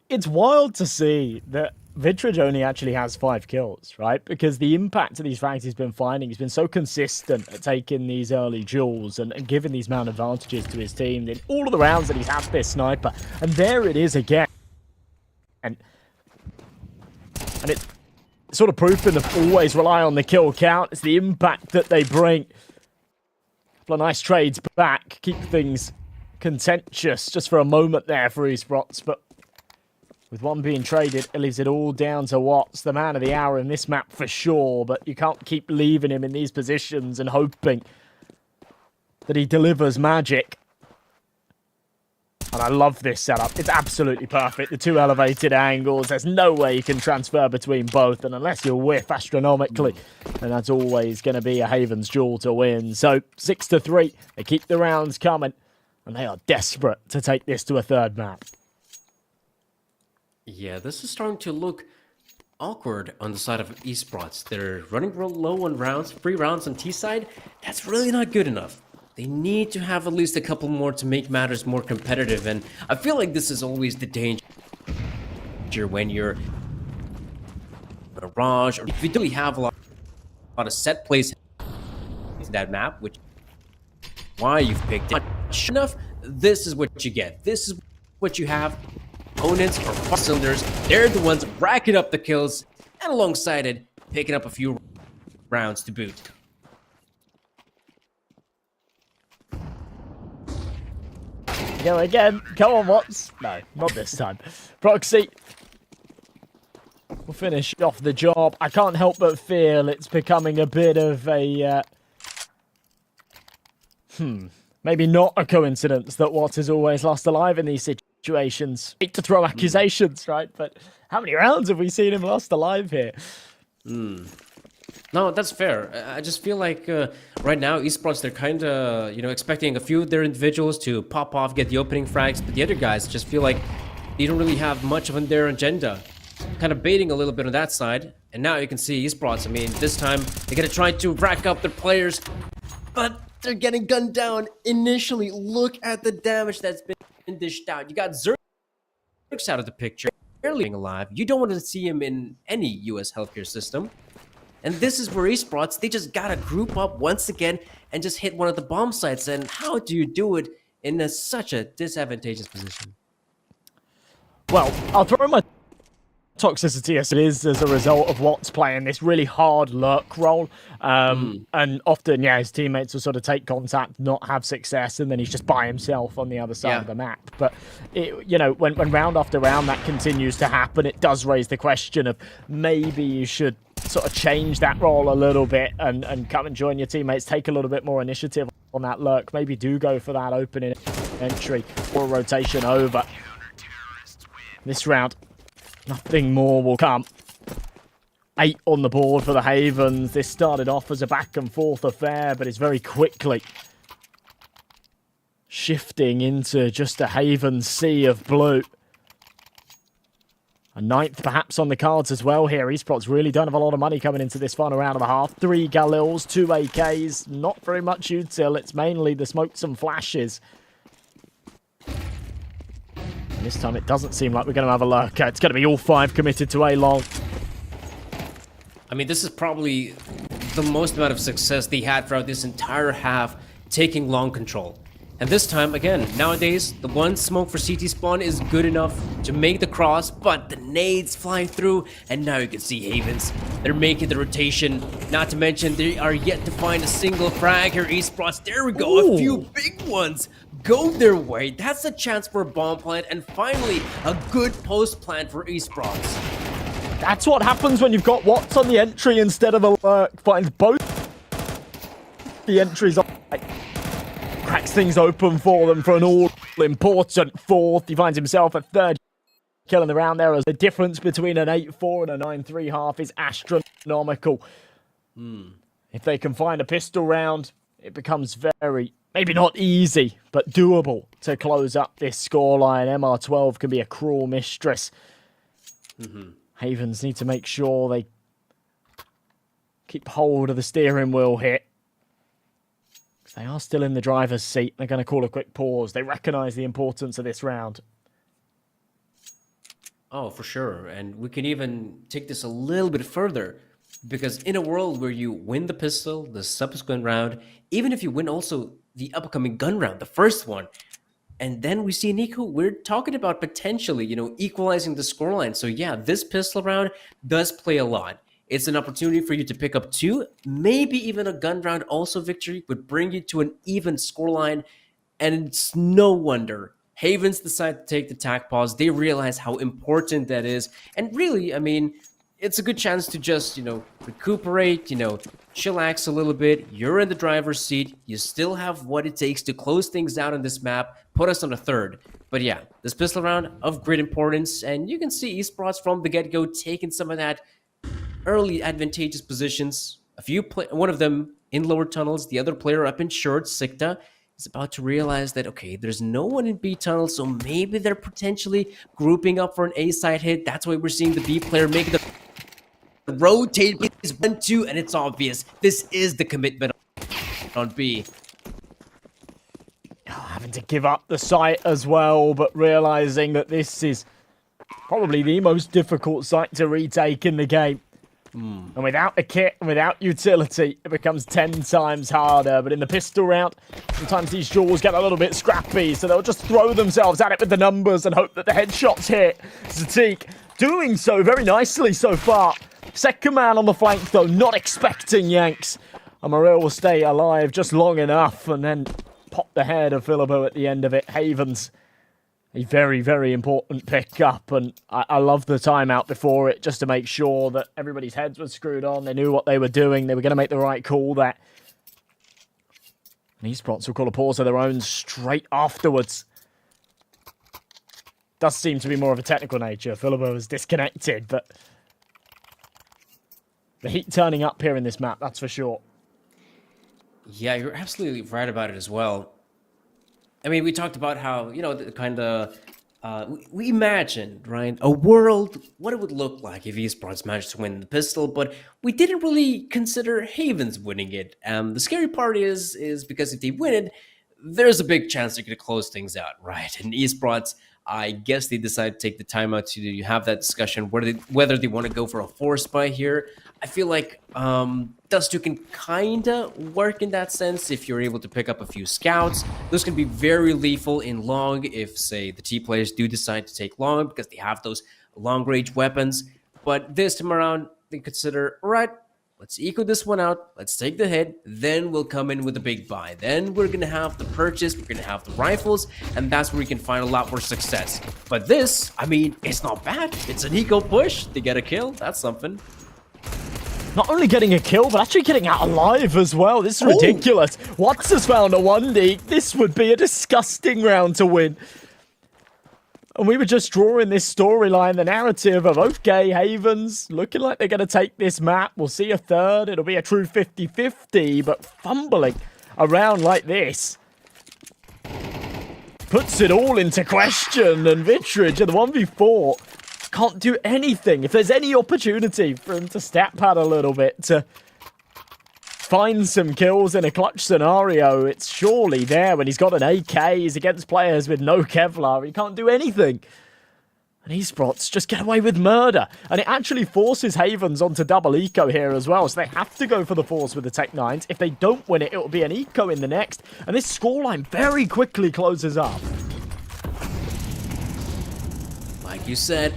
Speaker 2: It's wild to see that Vitrich only actually has 5 kills, right? Because the impact of these frags he's been finding, he's been so consistent at taking these early duels and giving these man advantages to his team in all of the rounds that he's had this sniper. And there it is again. And it's sort of proof them to always rely on the kill count. It's the impact that they bring. A couple of nice trades back, keep things contentious just for a moment there for esports, but with one being traded, it leaves it all down to Watts, the man of the hour in this map for sure, but you can't keep leaving him in these positions and hoping that he delivers magic. And I love this setup. It's absolutely perfect. The 2 elevated angles, there's no way you can transfer between both, and unless you whiff astronomically, then that's always going to be a Havens duel to win. So 6-3, they keep the rounds coming, and they are desperate to take this to a third map.
Speaker 1: Yeah, this is starting to look awkward on the side of esports. They're running real low on rounds, 3 rounds on T side. That's really not good enough. They need to have at least a couple more to make matters more competitive, and I feel like this is always the danger when you're in a Raj, or if you don't have a lot of set plays in that map, which is why you've picked it. Sure enough, this is what you get. This is what you have. Opponents or far cylinders, they're the ones racking up the kills, and alongside it, picking up a few rounds to boot.
Speaker 2: Go again. Come on, Watts. No, not this time. Proxy will finish off the job. I can't help but feel it's becoming a bit of a maybe not a coincidence that Watts is always lost alive in these situations. Hate to throw accusations, right? But how many rounds have we seen him lost alive here?
Speaker 1: No, that's fair. I just feel like right now, esports, they're kind of, expecting a few of their individuals to pop off, get the opening frags, but the other guys just feel like They don't really have much of their agenda. Kind of baiting a little bit on that side. And now you can see esports. I mean, this time they're going to try to rack up their players, but they're getting gunned down initially. Look at the damage that's been dished out. You got Zerx out of the picture, barely being alive. You don't want to see him in any US healthcare system. And this is where esports, they just gotta group up once again and just hit one of the bomb sites. And how do you do it in such a disadvantageous position?
Speaker 2: Well, I'll throw my toxicity as it is as a result of Watts playing this really hard lurk role. And often, yeah, his teammates will sort of take contact, not have success, and then he's just by himself on the other side of the map. But, you know, when round after round that continues to happen, it does raise the question of maybe you should sort of change that role a little bit and come and join your teammates, take a little bit more initiative on that lurk, maybe do go for that opening entry or a rotation over. This round, nothing more will come. 8 on the board for the Havens. This started off as a back and forth affair, but it's very quickly shifting into just a Haven sea of blue. A 9th perhaps on the cards as well here. Esports really don't have a lot of money coming into this final round and a half. 3 Galils, 2 AKs, not very much util. It's mainly the smokes and flashes. And this time it doesn't seem like we're going to have a lurker. It's going to be all 5 committed to A long.
Speaker 1: I mean, this is probably the most amount of success they had throughout this entire half, taking long control. And this time, again, nowadays, the one smoke for CT spawn is good enough to make the cross, but the nades fly through, and now you can see Havens. They're making the rotation, not to mention they are yet to find a single frag here, esports. There we go,
Speaker 2: Ooh.
Speaker 1: A few big ones go their way. That's a chance for a bomb plant, and finally, a good post plant for esports.
Speaker 2: That's what happens when you've got Watts on the entry instead of a lurk. Finds both the entries on. Cracks things open for them for an all-important 4th. He finds himself a 3rd kill in the round there. As the difference between an 8-4 and a 9-3 half is astronomical. If they can find a pistol round, it becomes very, maybe not easy, but doable to close up this scoreline. MR12 can be a cruel mistress. Havens need to make sure they keep hold of the steering wheel here. They are still in the driver's seat. They're going to call a quick pause. They recognize the importance of this round.
Speaker 1: Oh, for sure. And we can even take this a little bit further. Because in a world where you win the pistol, the subsequent round, even if you win also the upcoming gun round, the first one, and then we see Nico, we're talking about potentially, you know, equalizing the scoreline. So yeah, this pistol round does play a lot. It's an opportunity for you to pick up 2, maybe even a gun round. Also, victory would bring you to an even scoreline. And it's no wonder Havens decide to take the tac pause. They realize how important that is. And really, I mean, it's a good chance to just, you know, recuperate, you know, chillax a little bit. You're in the driver's seat. You still have what it takes to close things out on this map, put us on a 3rd. But yeah, this pistol round of great importance. And you can see esports from the get-go taking some of that early advantageous positions. One of them in lower tunnels, the other player up in short, Sikta, is about to realize that, okay, there's no one in B tunnel, so maybe they're potentially grouping up for an A side hit. That's why we're seeing the B player make the rotate. Is 1-2, and it's obvious. This is the commitment on B.
Speaker 2: Having to give up the site as well, but realizing that this is probably the most difficult site to retake in the game. And without a kit and without utility, it becomes 10 times harder. But in the pistol round, sometimes these jaws get a little bit scrappy, so they'll just throw themselves at it with the numbers and hope that the headshots hit. Zatik doing so very nicely so far. Second man on the flank, though, not expecting yanks. And Morel will stay alive just long enough and then pop the head of Philipo at the end of it. Havens, a very, very important pickup, and I love the timeout before it just to make sure that everybody's heads were screwed on. They knew what they were doing. They were going to make the right call there. And esports will call a pause of their own straight afterwards. Does seem to be more of a technical nature. Philipo was disconnected, but the heat turning up here in this map, that's for sure.
Speaker 1: Yeah, you're absolutely right about it as well. I mean, we talked about how, you know, the kind of we imagined, right, a world, what it would look like if esports managed to win the pistol, but we didn't really consider Havens winning it. The scary part is because if they win it, there's a big chance they're going to close things out, right? And esports, I guess they decided to take the time out to have that discussion whether they want to go for a force buy here. I feel like Dust 2 can kind of work in that sense if you're able to pick up a few scouts. Those can be very lethal in long if, say, the T players do decide to take long because they have those long-range weapons. But this time around, they consider, all right, let's eco this one out, let's take the hit, then we'll come in with a big buy. Then we're going to have the purchase, we're going to have the rifles, and that's where we can find a lot more success. But this, I mean, it's not bad. It's an eco push. They get a kill. That's something.
Speaker 2: Not only getting a kill, but actually getting out alive as well. This is ridiculous. Watts has found a 1D. This would be a disgusting round to win. And we were just drawing this storyline, the narrative of, okay, Havens, looking like they're going to take this map. We'll see a third. It'll be a true 50-50, but fumbling around like this puts it all into question. And Vitrage in the 1v4 can't do anything. If there's any opportunity for him to stat pad a little bit, to find some kills in a clutch scenario, it's surely there when he's got an AK, he's against players with no Kevlar, he can't do anything. And esports just get away with murder. And it actually forces Havens onto double eco here as well, so they have to go for the force with the Tech 9s. If they don't win it, it'll be an eco in the next. And this scoreline very quickly closes up.
Speaker 1: Like you said,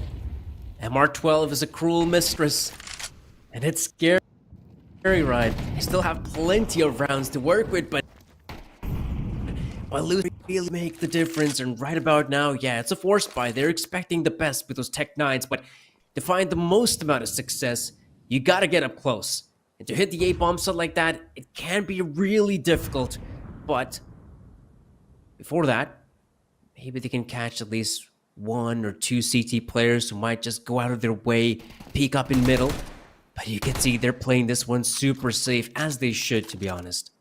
Speaker 1: MR12 is a cruel mistress, and it's scary, right? You still have plenty of rounds to work with, but losing really make the difference. And right about now, yeah, it's a force buy. They're expecting the best with those Tech 9s, but to find the most amount of success, you gotta get up close. And to hit the A-bomb shot like that, it can be really difficult, but before that, maybe they can catch at least 1 or 2 CT players who might just go out of their way, peek up in middle. But you can see they're playing this one super safe, as they should, to be honest.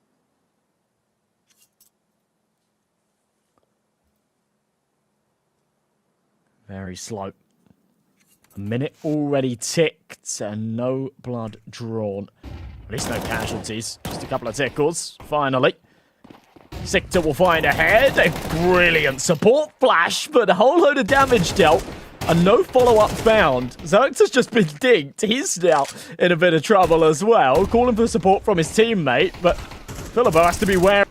Speaker 2: Very slow. A minute already ticked and no blood drawn. At least no casualties. Just a couple of tickles, finally. Sikta will find a head, a brilliant support flash, but a whole load of damage dealt, and no follow-up found. Xerx's just been digged. He's now in a bit of trouble as well, calling for support from his teammate, but Philippo has to be wary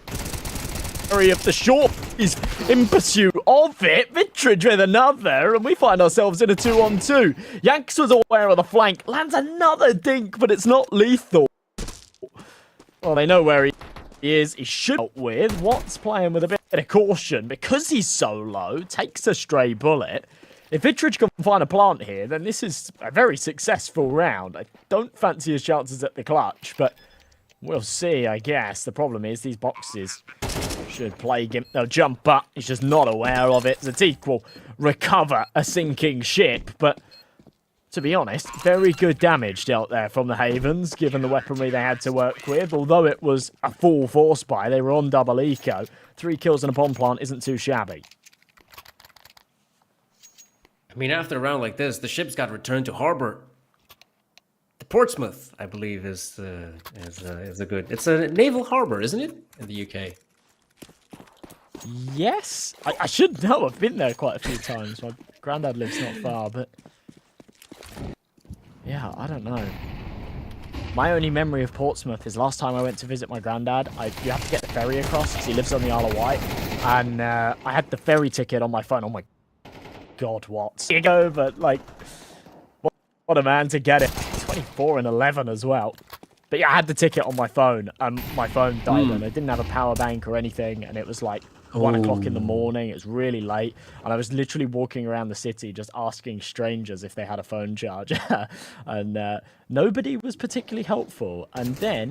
Speaker 2: of the short. He's in pursuit of it. Vitrage with another, and we find ourselves in a 2-on-2. Yanks was aware of the flank, lands another dink, but it's not lethal. Well, they know where he is. He should out with. Watts playing with a bit of caution because he's so low. Takes a stray bullet. If Vitrage can find a plant here, then this is a very successful round. I don't fancy his chances at the clutch, but we'll see, I guess. The problem is these boxes should plague him. They'll jump up. He's just not aware of it. Zatik will recover a sinking ship, but to be honest, very good damage dealt there from the Havens, given the weaponry they had to work with. Although it was a full force buy, they were on double eco. 3 kills and a bomb plant isn't too shabby.
Speaker 1: I mean, after a round like this, the ship's got returned to harbor. The Portsmouth, I believe, is a good. It's a naval harbor, isn't it, in the UK?
Speaker 2: Yes, I should know. I've been there quite a few times. My granddad lives not far, but yeah, I don't know. My only memory of Portsmouth is last time I went to visit my granddad. You have to get the ferry across because he lives on the Isle of Wight, and I had the ferry ticket on my phone. Oh my God, what? You go, but like, what a man to get it. 24 and 11 as well. But yeah, I had the ticket on my phone, and my phone died, and I didn't have a power bank or anything, and it was like 1 o'clock in the morning. It was really late, and I was literally walking around the city just asking strangers if they had a phone charger, and nobody was particularly helpful. And then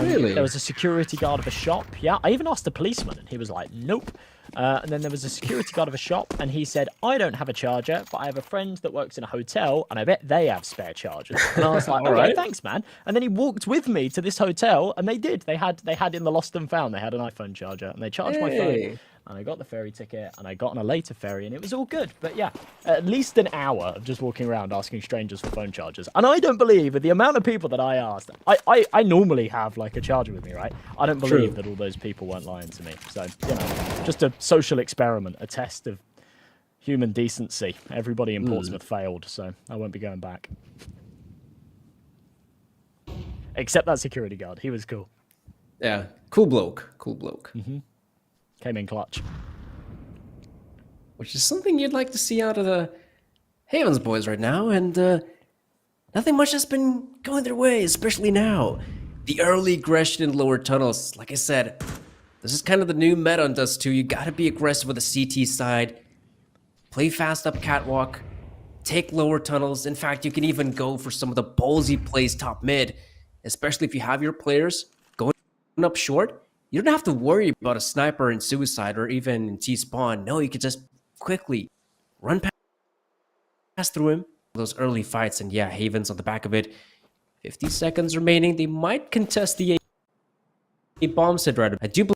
Speaker 1: Really?
Speaker 2: there was a security guard of a shop. Yeah, I even asked the policeman, and he was like, nope. And then there was a security guard of a shop, and he said, I don't have a charger, but I have a friend that works in a hotel, and I bet they have spare chargers. And I was like, okay,
Speaker 1: right.
Speaker 2: thanks, man. And then he walked with me to this hotel, and they did. They had in the lost and found, they had an iPhone charger, and they charged my phone. and I got the ferry ticket, and I got on a later ferry, and it was all good. But yeah, at least an hour of just walking around asking strangers for phone chargers. And I don't believe, with the amount of people that I asked, I normally have like a charger with me, right? I don't believe that all those people weren't lying to me. So, you know, just a social experiment, a test of human decency. Everybody in Portsmouth failed, so I won't be going back. Except that security guard. He was cool.
Speaker 1: Yeah, cool bloke. Cool bloke.
Speaker 2: Came in clutch.
Speaker 1: Which is something you'd like to see out of the Havens boys right now, and nothing much has been going their way, especially now. The early aggression in lower tunnels, like I said, this is kind of the new meta on Dust 2. You gotta be aggressive with the CT side, play fast up catwalk, take lower tunnels. In fact, you can even go for some of the ballsy plays top mid, especially if you have your players going up short. You don't have to worry about a sniper in suicide or even in T-spawn. No, you can just quickly run past through him. Those early fights, and yeah, Havens on the back of it. 50 seconds remaining. They might contest the A bomb set right. I do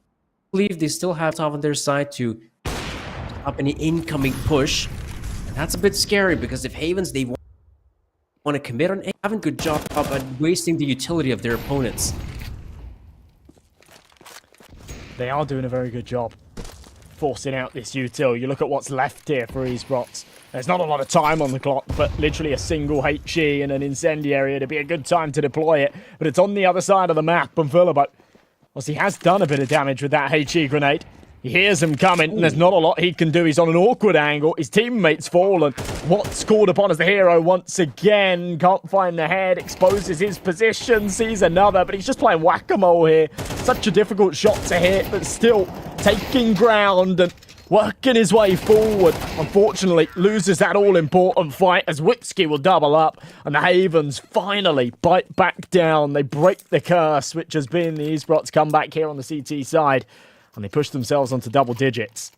Speaker 1: believe they still have top on their side to stop any incoming push. And that's a bit scary because if Havens, they want to commit on A, having a good job at wasting the utility of their opponents.
Speaker 2: They are doing a very good job forcing out this util. You look at what's left here for Esports. There's not a lot of time on the clock, but literally a single HE and an incendiary to be a good time to deploy it. But it's on the other side of the map, and Philibert, he has done a bit of damage with that HE grenade. He hears him coming, and there's not a lot he can do. He's on an awkward angle. His teammate's fallen. What's called upon as the hero once again. Can't find the head. Exposes his position. Sees another, but he's just playing whack-a-mole here. Such a difficult shot to hit, but still taking ground and working his way forward. Unfortunately, loses that all-important fight as Witsky will double up, and the Havens finally bite back down. They break the curse, which has been the Esports comeback here on the CT side. And they push themselves onto double digits.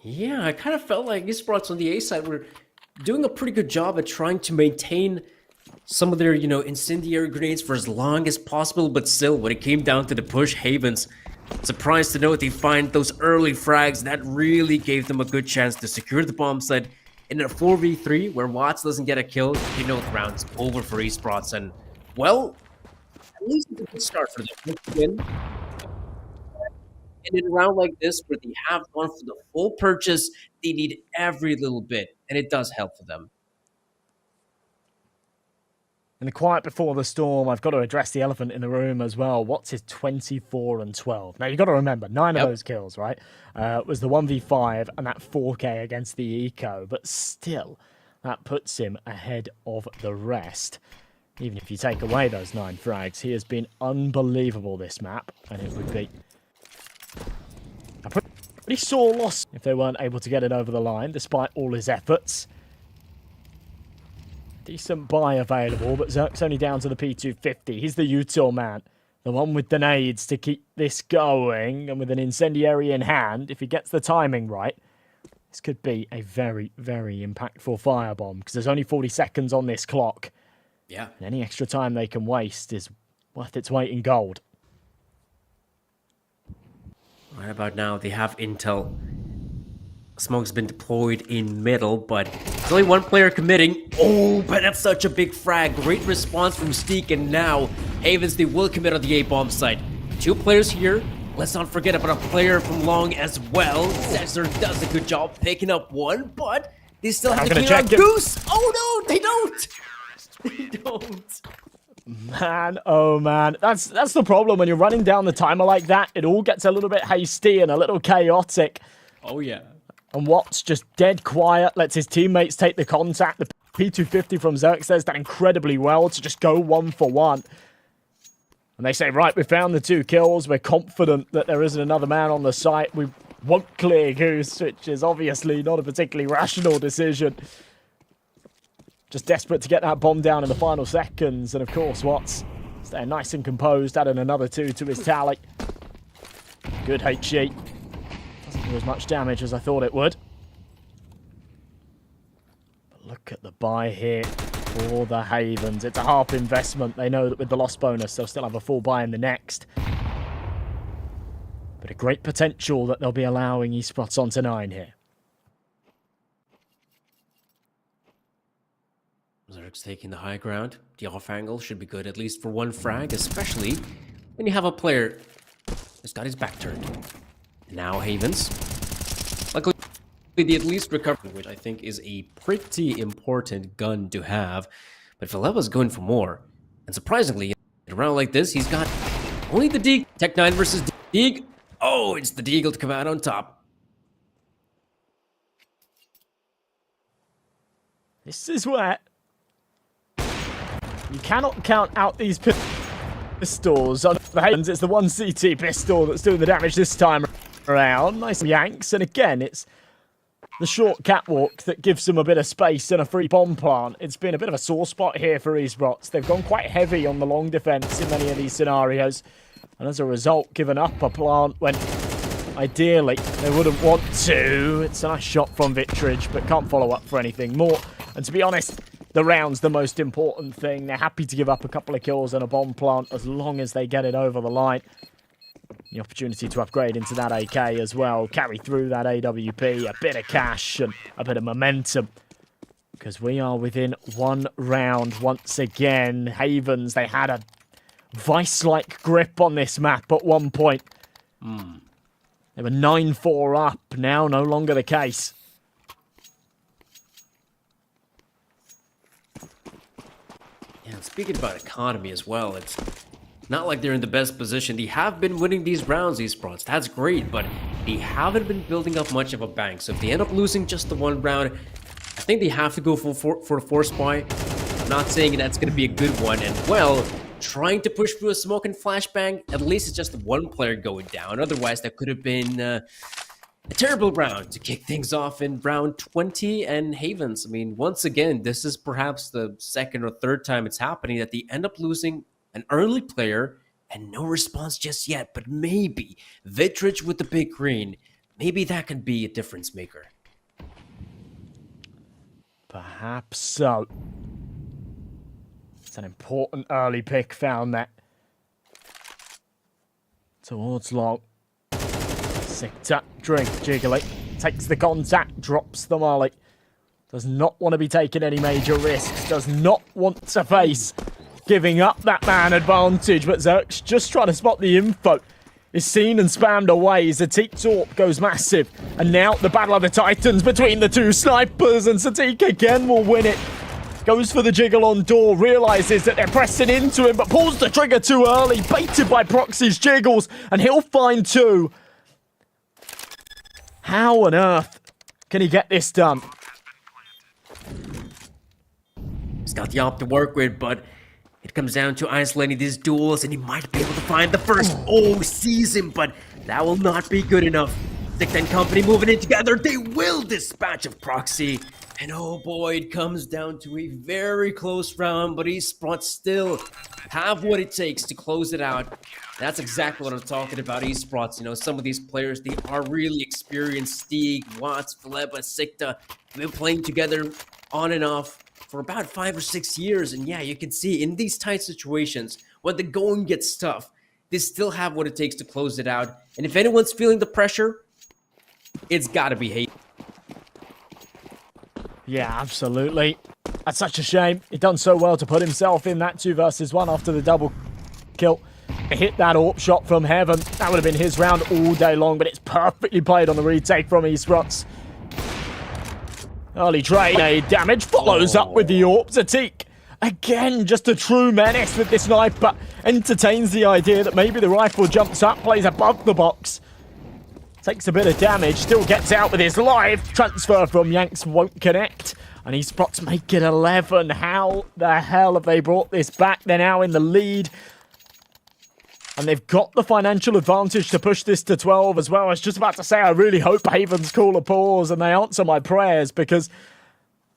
Speaker 1: Yeah, I kind of felt like Esports on the A side were doing a pretty good job at trying to maintain some of their, incendiary grenades for as long as possible. But still, when it came down to the push, Havens, surprised to note they find those early frags. That really gave them a good chance to secure the bomb site. In a 4v3, where Watts doesn't get a kill, the round's over for Esports. And, well, at least it's a good start for them. Win. And in a round like this, where they have gone for the full purchase, they need every little bit, and it does help for them.
Speaker 2: In the quiet before the storm, I've got to address the elephant in the room as well. What's his 24 and 12? Now, you've got to remember, 9 of those kills, right, was the 1v5 and that 4K against the Eco. But still, that puts him ahead of the rest. Even if you take away those 9 frags, he has been unbelievable this map, and it would be a pretty sore loss if they weren't able to get it over the line, despite all his efforts. Decent buy available, but Zerk's only down to the P250. He's the util man, the one with the nades to keep this going, and with an incendiary in hand, if he gets the timing right, this could be a very, very impactful firebomb, because there's only 40 seconds on this clock.
Speaker 1: Yeah.
Speaker 2: And any extra time they can waste is worth its weight in gold.
Speaker 1: Right about now, they have intel. Smoke's been deployed in middle, but there's only one player committing. Oh, but that's such a big frag. Great response from Steak, and now Havens, they will commit on the A-bomb site. 2 players here. Let's not forget about a player from Long as well. Cesar does a good job picking up one, but they still have to clear out Goose. Oh no, they don't. They don't.
Speaker 2: Man, oh man. That's the problem when you're running down the timer like that. It all gets a little bit hasty and a little chaotic.
Speaker 1: Oh yeah.
Speaker 2: And Watts just dead quiet, lets his teammates take the contact. The P250 from Xerxes done incredibly well to just go 1 for 1. And they say, right, we found the 2 kills. We're confident that there isn't another man on the site. We won't clear Goose, which is obviously not a particularly rational decision. Just desperate to get that bomb down in the final seconds. And of course, Watts staying nice and composed, adding another 2 to his tally. Good HG. Doesn't do as much damage as I thought it would. But look at the buy here for the Havens. It's a half investment. They know that with the loss bonus, they'll still have a full buy in the next. But a great potential that they'll be allowing esports onto 9 here.
Speaker 1: Zerg's taking the high ground. The off angle should be good, at least for one frag, especially when you have a player who's got his back turned. And now Havens. Luckily, they at least recovered, which I think is a pretty important gun to have. But Valeva's going for more. And surprisingly, in a round like this, he's got only the Deagle. Tech 9 versus Deagle. Oh, it's the Deagle to come out on top.
Speaker 2: This is where you cannot count out these pistols. On the Havens, it's the 1 CT pistol that's doing the damage this time around. Nice yanks, and again, it's the short catwalk that gives them a bit of space and a free bomb plant. It's been a bit of a sore spot here for esports. They've gone quite heavy on the long defense in many of these scenarios, and as a result, given up a plant when ideally they wouldn't want to. It's a nice shot from Vitrage, but can't follow up for anything more. And to be honest, the round's the most important thing. They're happy to give up a couple of kills and a bomb plant as long as they get it over the line. The opportunity to upgrade into that AK as well, carry through that AWP, a bit of cash and a bit of momentum. Because we are within 1 round once again. Havens, they had a vice-like grip on this map at one point. They were 9-4 up, now no longer the case.
Speaker 1: Yeah, speaking about economy as well, it's not like they're in the best position. They have been winning these rounds, esports. That's great, but they haven't been building up much of a bank. So if they end up losing just the 1 round, I think they have to go for a force buy. I'm not saying that's going to be a good one. And, well, trying to push through a smoke and flashbang, at least it's just 1 player going down. Otherwise, that could have been a terrible round to kick things off in round 20. And Havens, I mean, once again, this is perhaps the 2nd or 3rd time it's happening that they end up losing an early player and no response just yet. But maybe Vitrage with the big green, maybe that could be a difference maker.
Speaker 2: Perhaps so. It's an important early pick found there. Towards long. Sick tap, drink, jiggly. Takes the contact, drops the molly. Does not want to be taking any major risks. Does not want to face giving up that man advantage. But Zerk's just trying to spot the info. Is seen and spammed away. Zatik Torp goes massive. And now the battle of the titans between the 2 snipers. And Zatik again will win it. Goes for the jiggle on door. Realizes that they're pressing into him. But pulls the trigger too early. Baited by Proxy's jiggles. And he'll find 2. How on earth can he get this done?
Speaker 1: He's got the op to work with, but it comes down to isolating these duels, and he might be able to find the first. Oh, sees him, but that will not be good enough. Stick and company moving in together. They will dispatch of Proxy. And oh boy, it comes down to a very close round, but esports still have what it takes to close it out. That's exactly what I'm talking about, esports. You know, some of these players, they are really experienced. Stieg, Watts, Valeba, Sikta, they've been playing together on and off for about 5 or 6 years. And yeah, you can see in these tight situations, when the going gets tough, they still have what it takes to close it out. And if anyone's feeling the pressure, it's got to be Hayden.
Speaker 2: Yeah, absolutely. That's such a shame. He'd done so well to put himself in that 2 versus 1 after the double kill. He hit that AWP shot from heaven. That would have been his round all day long, but it's perfectly played on the retake from esports. Early trade damage follows up with the AWP. Zatik, again, just a true menace with this sniper. Entertains the idea that maybe the rifle jumps up, plays above the box. Takes a bit of damage, still gets out with his life. Transfer from Yanks won't connect. And esports make it 11. How the hell have they brought this back? They're now in the lead. And they've got the financial advantage to push this to 12 as well. I was just about to say, I really hope Havens call a pause and they answer my prayers, because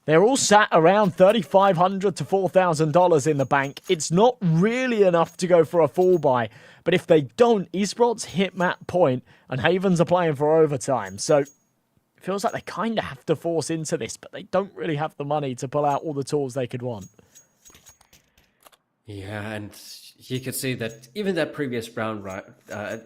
Speaker 2: they're all sat around $3,500 to $4,000 in the bank. It's not really enough to go for a full buy. But if they don't, esports hit that point and Havens are playing for overtime. So it feels like they kind of have to force into this, but they don't really have the money to pull out all the tools they could want.
Speaker 1: Yeah, and You could say that even that previous round,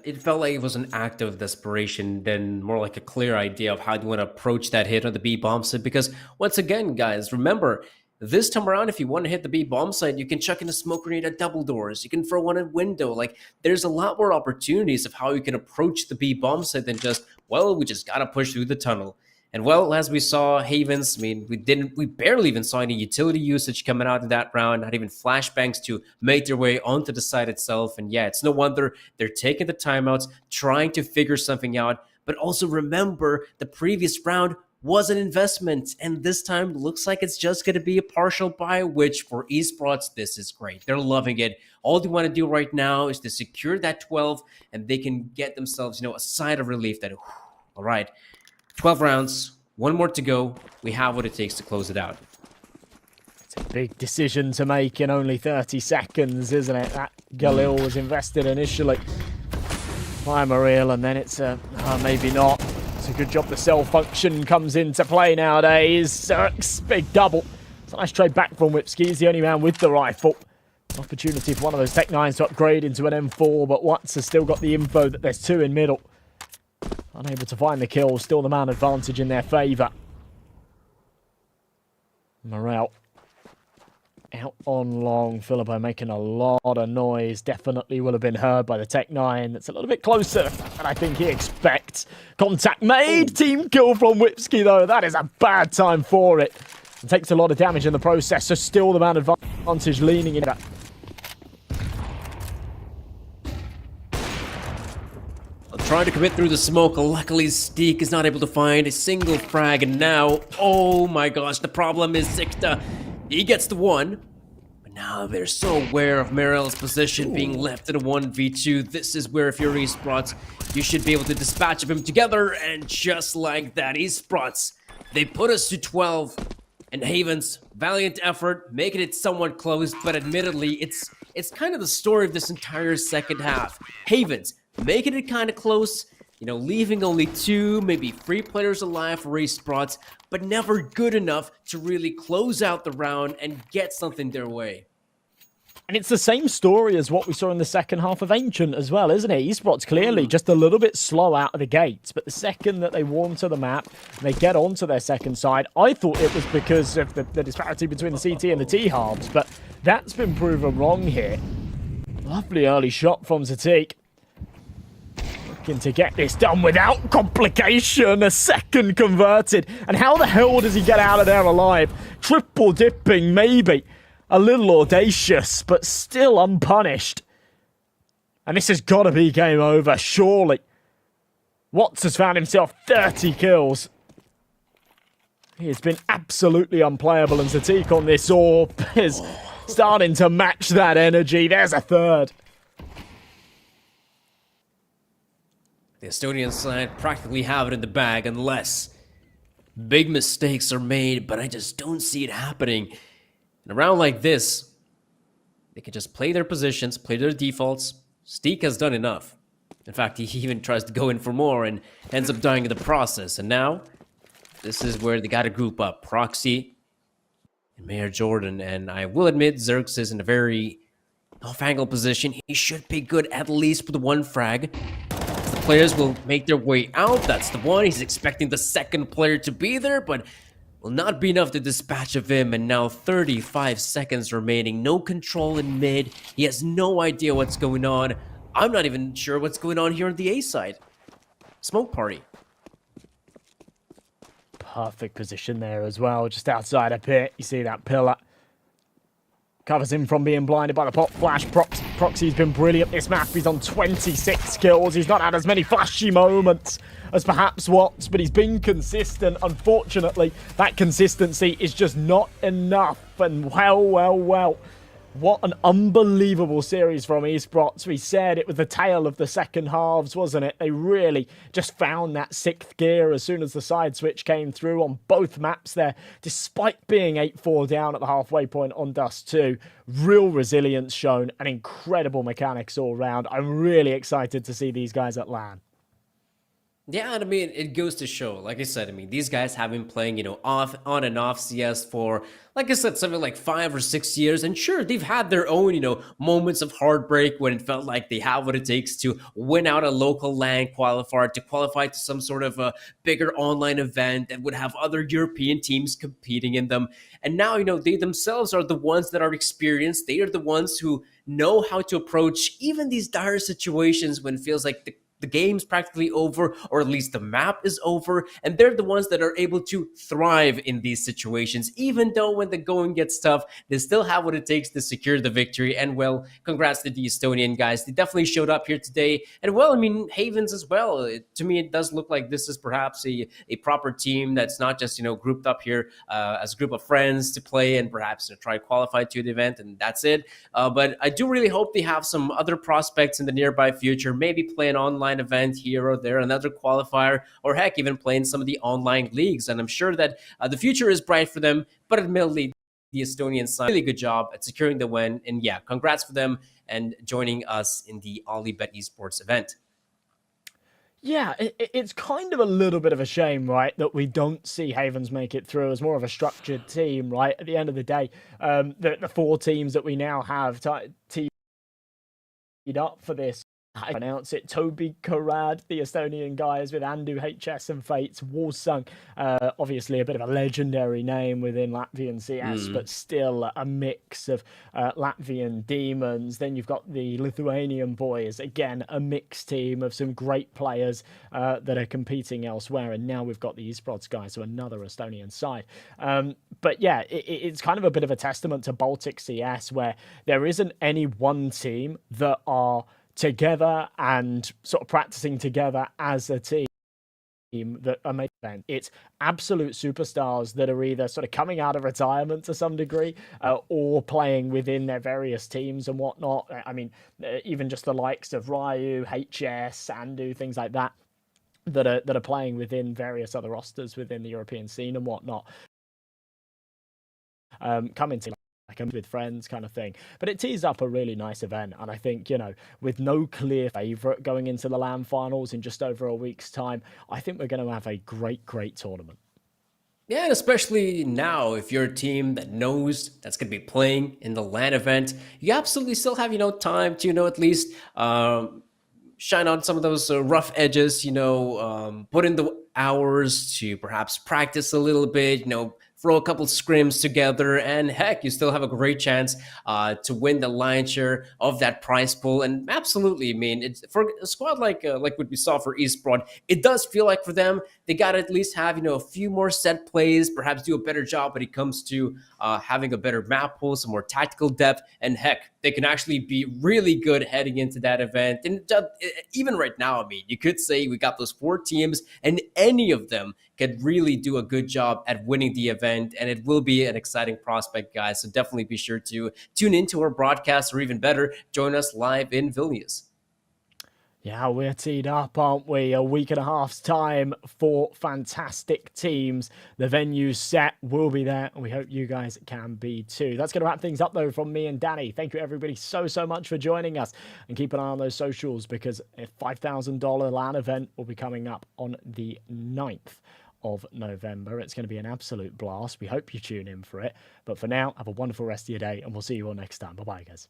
Speaker 1: it felt like it was an act of desperation than more like a clear idea of how you want to approach that hit on the B bomb site. Because once again, guys, remember, this time around, if you want to hit the B bomb site, you can chuck in a smoke grenade at double doors. You can throw one at window. Like, there's a lot more opportunities of how you can approach the B bomb site than just, well, we just got to push through the tunnel. And well, as we saw, Havens, I mean, we barely even saw any utility usage coming out in that round, not even flashbangs to make their way onto the site itself. And yeah, it's no wonder they're taking the timeouts, trying to figure something out. But also remember, the previous round was an investment, and this time looks like it's just going to be a partial buy, which for esports, this is great. They're loving it. All they want to do right now is to secure that 12, and they can get themselves, a sigh of relief that, all right, 12 rounds, one more to go. We have what it takes to close it out.
Speaker 2: It's a big decision to make in only 30 seconds, isn't it? That Galil was invested initially by Mariel, and then it's maybe not. It's a good job the cell function comes into play nowadays. Zerk's big double. It's a nice trade back from Whipsky. He's the only man with the rifle. Opportunity for one of those Tech 9s to upgrade into an M4, but Watts has still got the info that there's two in middle. Unable to find the kill, still the man advantage in their favour. Morel out on long. Philippo making a lot of noise. Definitely will have been heard by the Tech 9. That's a little bit closer than I think he expects. Contact made. Team kill from Whipsky, though. That is a bad time for it. It takes a lot of damage in the process, so still the man advantage leaning in that.
Speaker 1: Trying to commit through the smoke. Luckily, Steak is not able to find a single frag. And now, oh my gosh, the problem is Zikta. He gets the one. But now they're so aware of Meryl's position being left at a 1v2. This is where, if you're esports, you should be able to dispatch of him together. And just like that, esports, they put us to 12. And Havens, valiant effort, making it somewhat close. But admittedly, it's kind of the story of this entire second half. Havens, making it kind of close, leaving only 2, maybe 3 players alive for esports, but never good enough to really close out the round and get something their way.
Speaker 2: And it's the same story as what we saw in the second half of Ancient as well, isn't it? Esports clearly just a little bit slow out of the gates, but the second that they warm to the map and they get onto their second side, I thought it was because of the disparity between the CT and the T-halves, but that's been proven wrong here. Lovely early shot from Zatik. To get this done without complication. A second converted. And how the hell does he get out of there alive? Triple dipping, maybe. A little audacious, but still unpunished. And this has got to be game over, surely. Watts has found himself 30 kills. He has been absolutely unplayable, and Zatik on this orb is starting to match that energy. There's a third.
Speaker 1: The Estonian side practically have it in the bag unless big mistakes are made, but I just don't see it happening. In a round like this, they can just play their positions, play their defaults. Steak has done enough. In fact, he even tries to go in for more and ends up dying in the process. And now, this is where they got to group up. Proxy and Mayor Jordan. And I will admit, Zerx is in a very off-angle position. He should be good at least with the one frag. Players will make their way out. That's the one. He's expecting the second player to be there, but will not be enough to dispatch of him. And now 35 seconds remaining. No control in mid. He has no idea what's going on. I'm not even sure what's going on here on the A side. Smoke party.
Speaker 2: Perfect position there as well. Just outside a pit. You see that pillar. Covers him from being blinded by the pop flash. Proxy's been brilliant this map. He's on 26 kills. He's not had as many flashy moments as perhaps Watts, but he's been consistent. Unfortunately, that consistency is just not enough. And well. What an unbelievable series from esports. We said it was the tale of the second halves, wasn't it? They really just found that sixth gear as soon as the side switch came through on both maps there, despite being 8-4 down at the halfway point on Dust 2. Real resilience shown and incredible mechanics all round. I'm really excited to see these guys at LAN.
Speaker 1: Yeah, and I mean, it goes to show, like I said, I mean, these guys have been playing, off on and off CS for, like I said, something like 5 or 6 years. And sure, they've had their own, moments of heartbreak when it felt like they have what it takes to win out a local LAN qualifier, to qualify to some sort of a bigger online event that would have other European teams competing in them. And now, they themselves are the ones that are experienced. They are the ones who know how to approach even these dire situations when it feels like the game's practically over, or at least the map is over, and they're the ones that are able to thrive in these situations. Even though when the going gets tough, they still have what it takes to secure the victory. And well, congrats to the Estonian guys. They definitely showed up here today. And well, I mean, Havens as well. To me, it does look like this is perhaps a proper team that's not just, grouped up here as a group of friends to play and perhaps try to qualify to the event, and that's it. But I do really hope they have some other prospects in the nearby future, maybe play an online event here or there, another qualifier, or heck, even playing some of the online leagues. And I'm sure that the future is bright for them. But admittedly, the Estonians side really good job at securing the win. And yeah, congrats for them and joining us in the OlyBet esports event.
Speaker 2: Yeah, it's kind of a little bit of a shame, right, that we don't see Havens make it through as more of a structured team, right? At the end of the day, the four teams that we now have teamed up for this. I pronounce it Toby Karad, the Estonian guys with Andu, HS, and Fates. Wolsung, obviously a bit of a legendary name within Latvian CS, but still a mix of Latvian demons. Then you've got the Lithuanian boys, again, a mixed team of some great players that are competing elsewhere. And now we've got the esports guys, so another Estonian side. But yeah, it's kind of a bit of a testament to Baltic CS, where there isn't any one team that are together and sort of practicing together as a team that are making event. It's absolute superstars that are either sort of coming out of retirement to some degree or playing within their various teams and whatnot. I mean, even just the likes of Ryu, HS, Sandu, things like that that are playing within various other rosters within the European scene and whatnot. Coming to like with friends kind of thing. But it tees up a really nice event. And I think, with no clear favourite going into the LAN finals in just over a week's time, I think we're going to have a great, great tournament.
Speaker 1: Yeah, and especially now, if you're a team that knows that's going to be playing in the LAN event, you absolutely still have, time to, at least shine on some of those rough edges, put in the hours to perhaps practice a little bit, throw a couple scrims together, and heck, you still have a great chance to win the lion's share of that prize pool. And absolutely, I mean, it's for a squad like what we saw for eSport, it does feel like for them they got to at least have a few more set plays, perhaps do a better job when it comes to having a better map pool, some more tactical depth, and heck, they can actually be really good heading into that event. And even right now, I mean, you could say we got those four teams, and any of them could really do a good job at winning the event, and it will be an exciting prospect, guys. So definitely be sure to tune into our broadcast, or even better, join us live in Vilnius.
Speaker 2: Yeah, we're teed up, aren't we? A week and a half's time for fantastic teams. The venue's set. We'll be there, and we hope you guys can be too. That's going to wrap things up, though, from me and Danny. Thank you, everybody, so much for joining us. And keep an eye on those socials, because a $5,000 LAN event will be coming up on the 9th of November. It's going to be an absolute blast. We hope you tune in for it. But for now, have a wonderful rest of your day, and we'll see you all next time. Bye-bye, guys.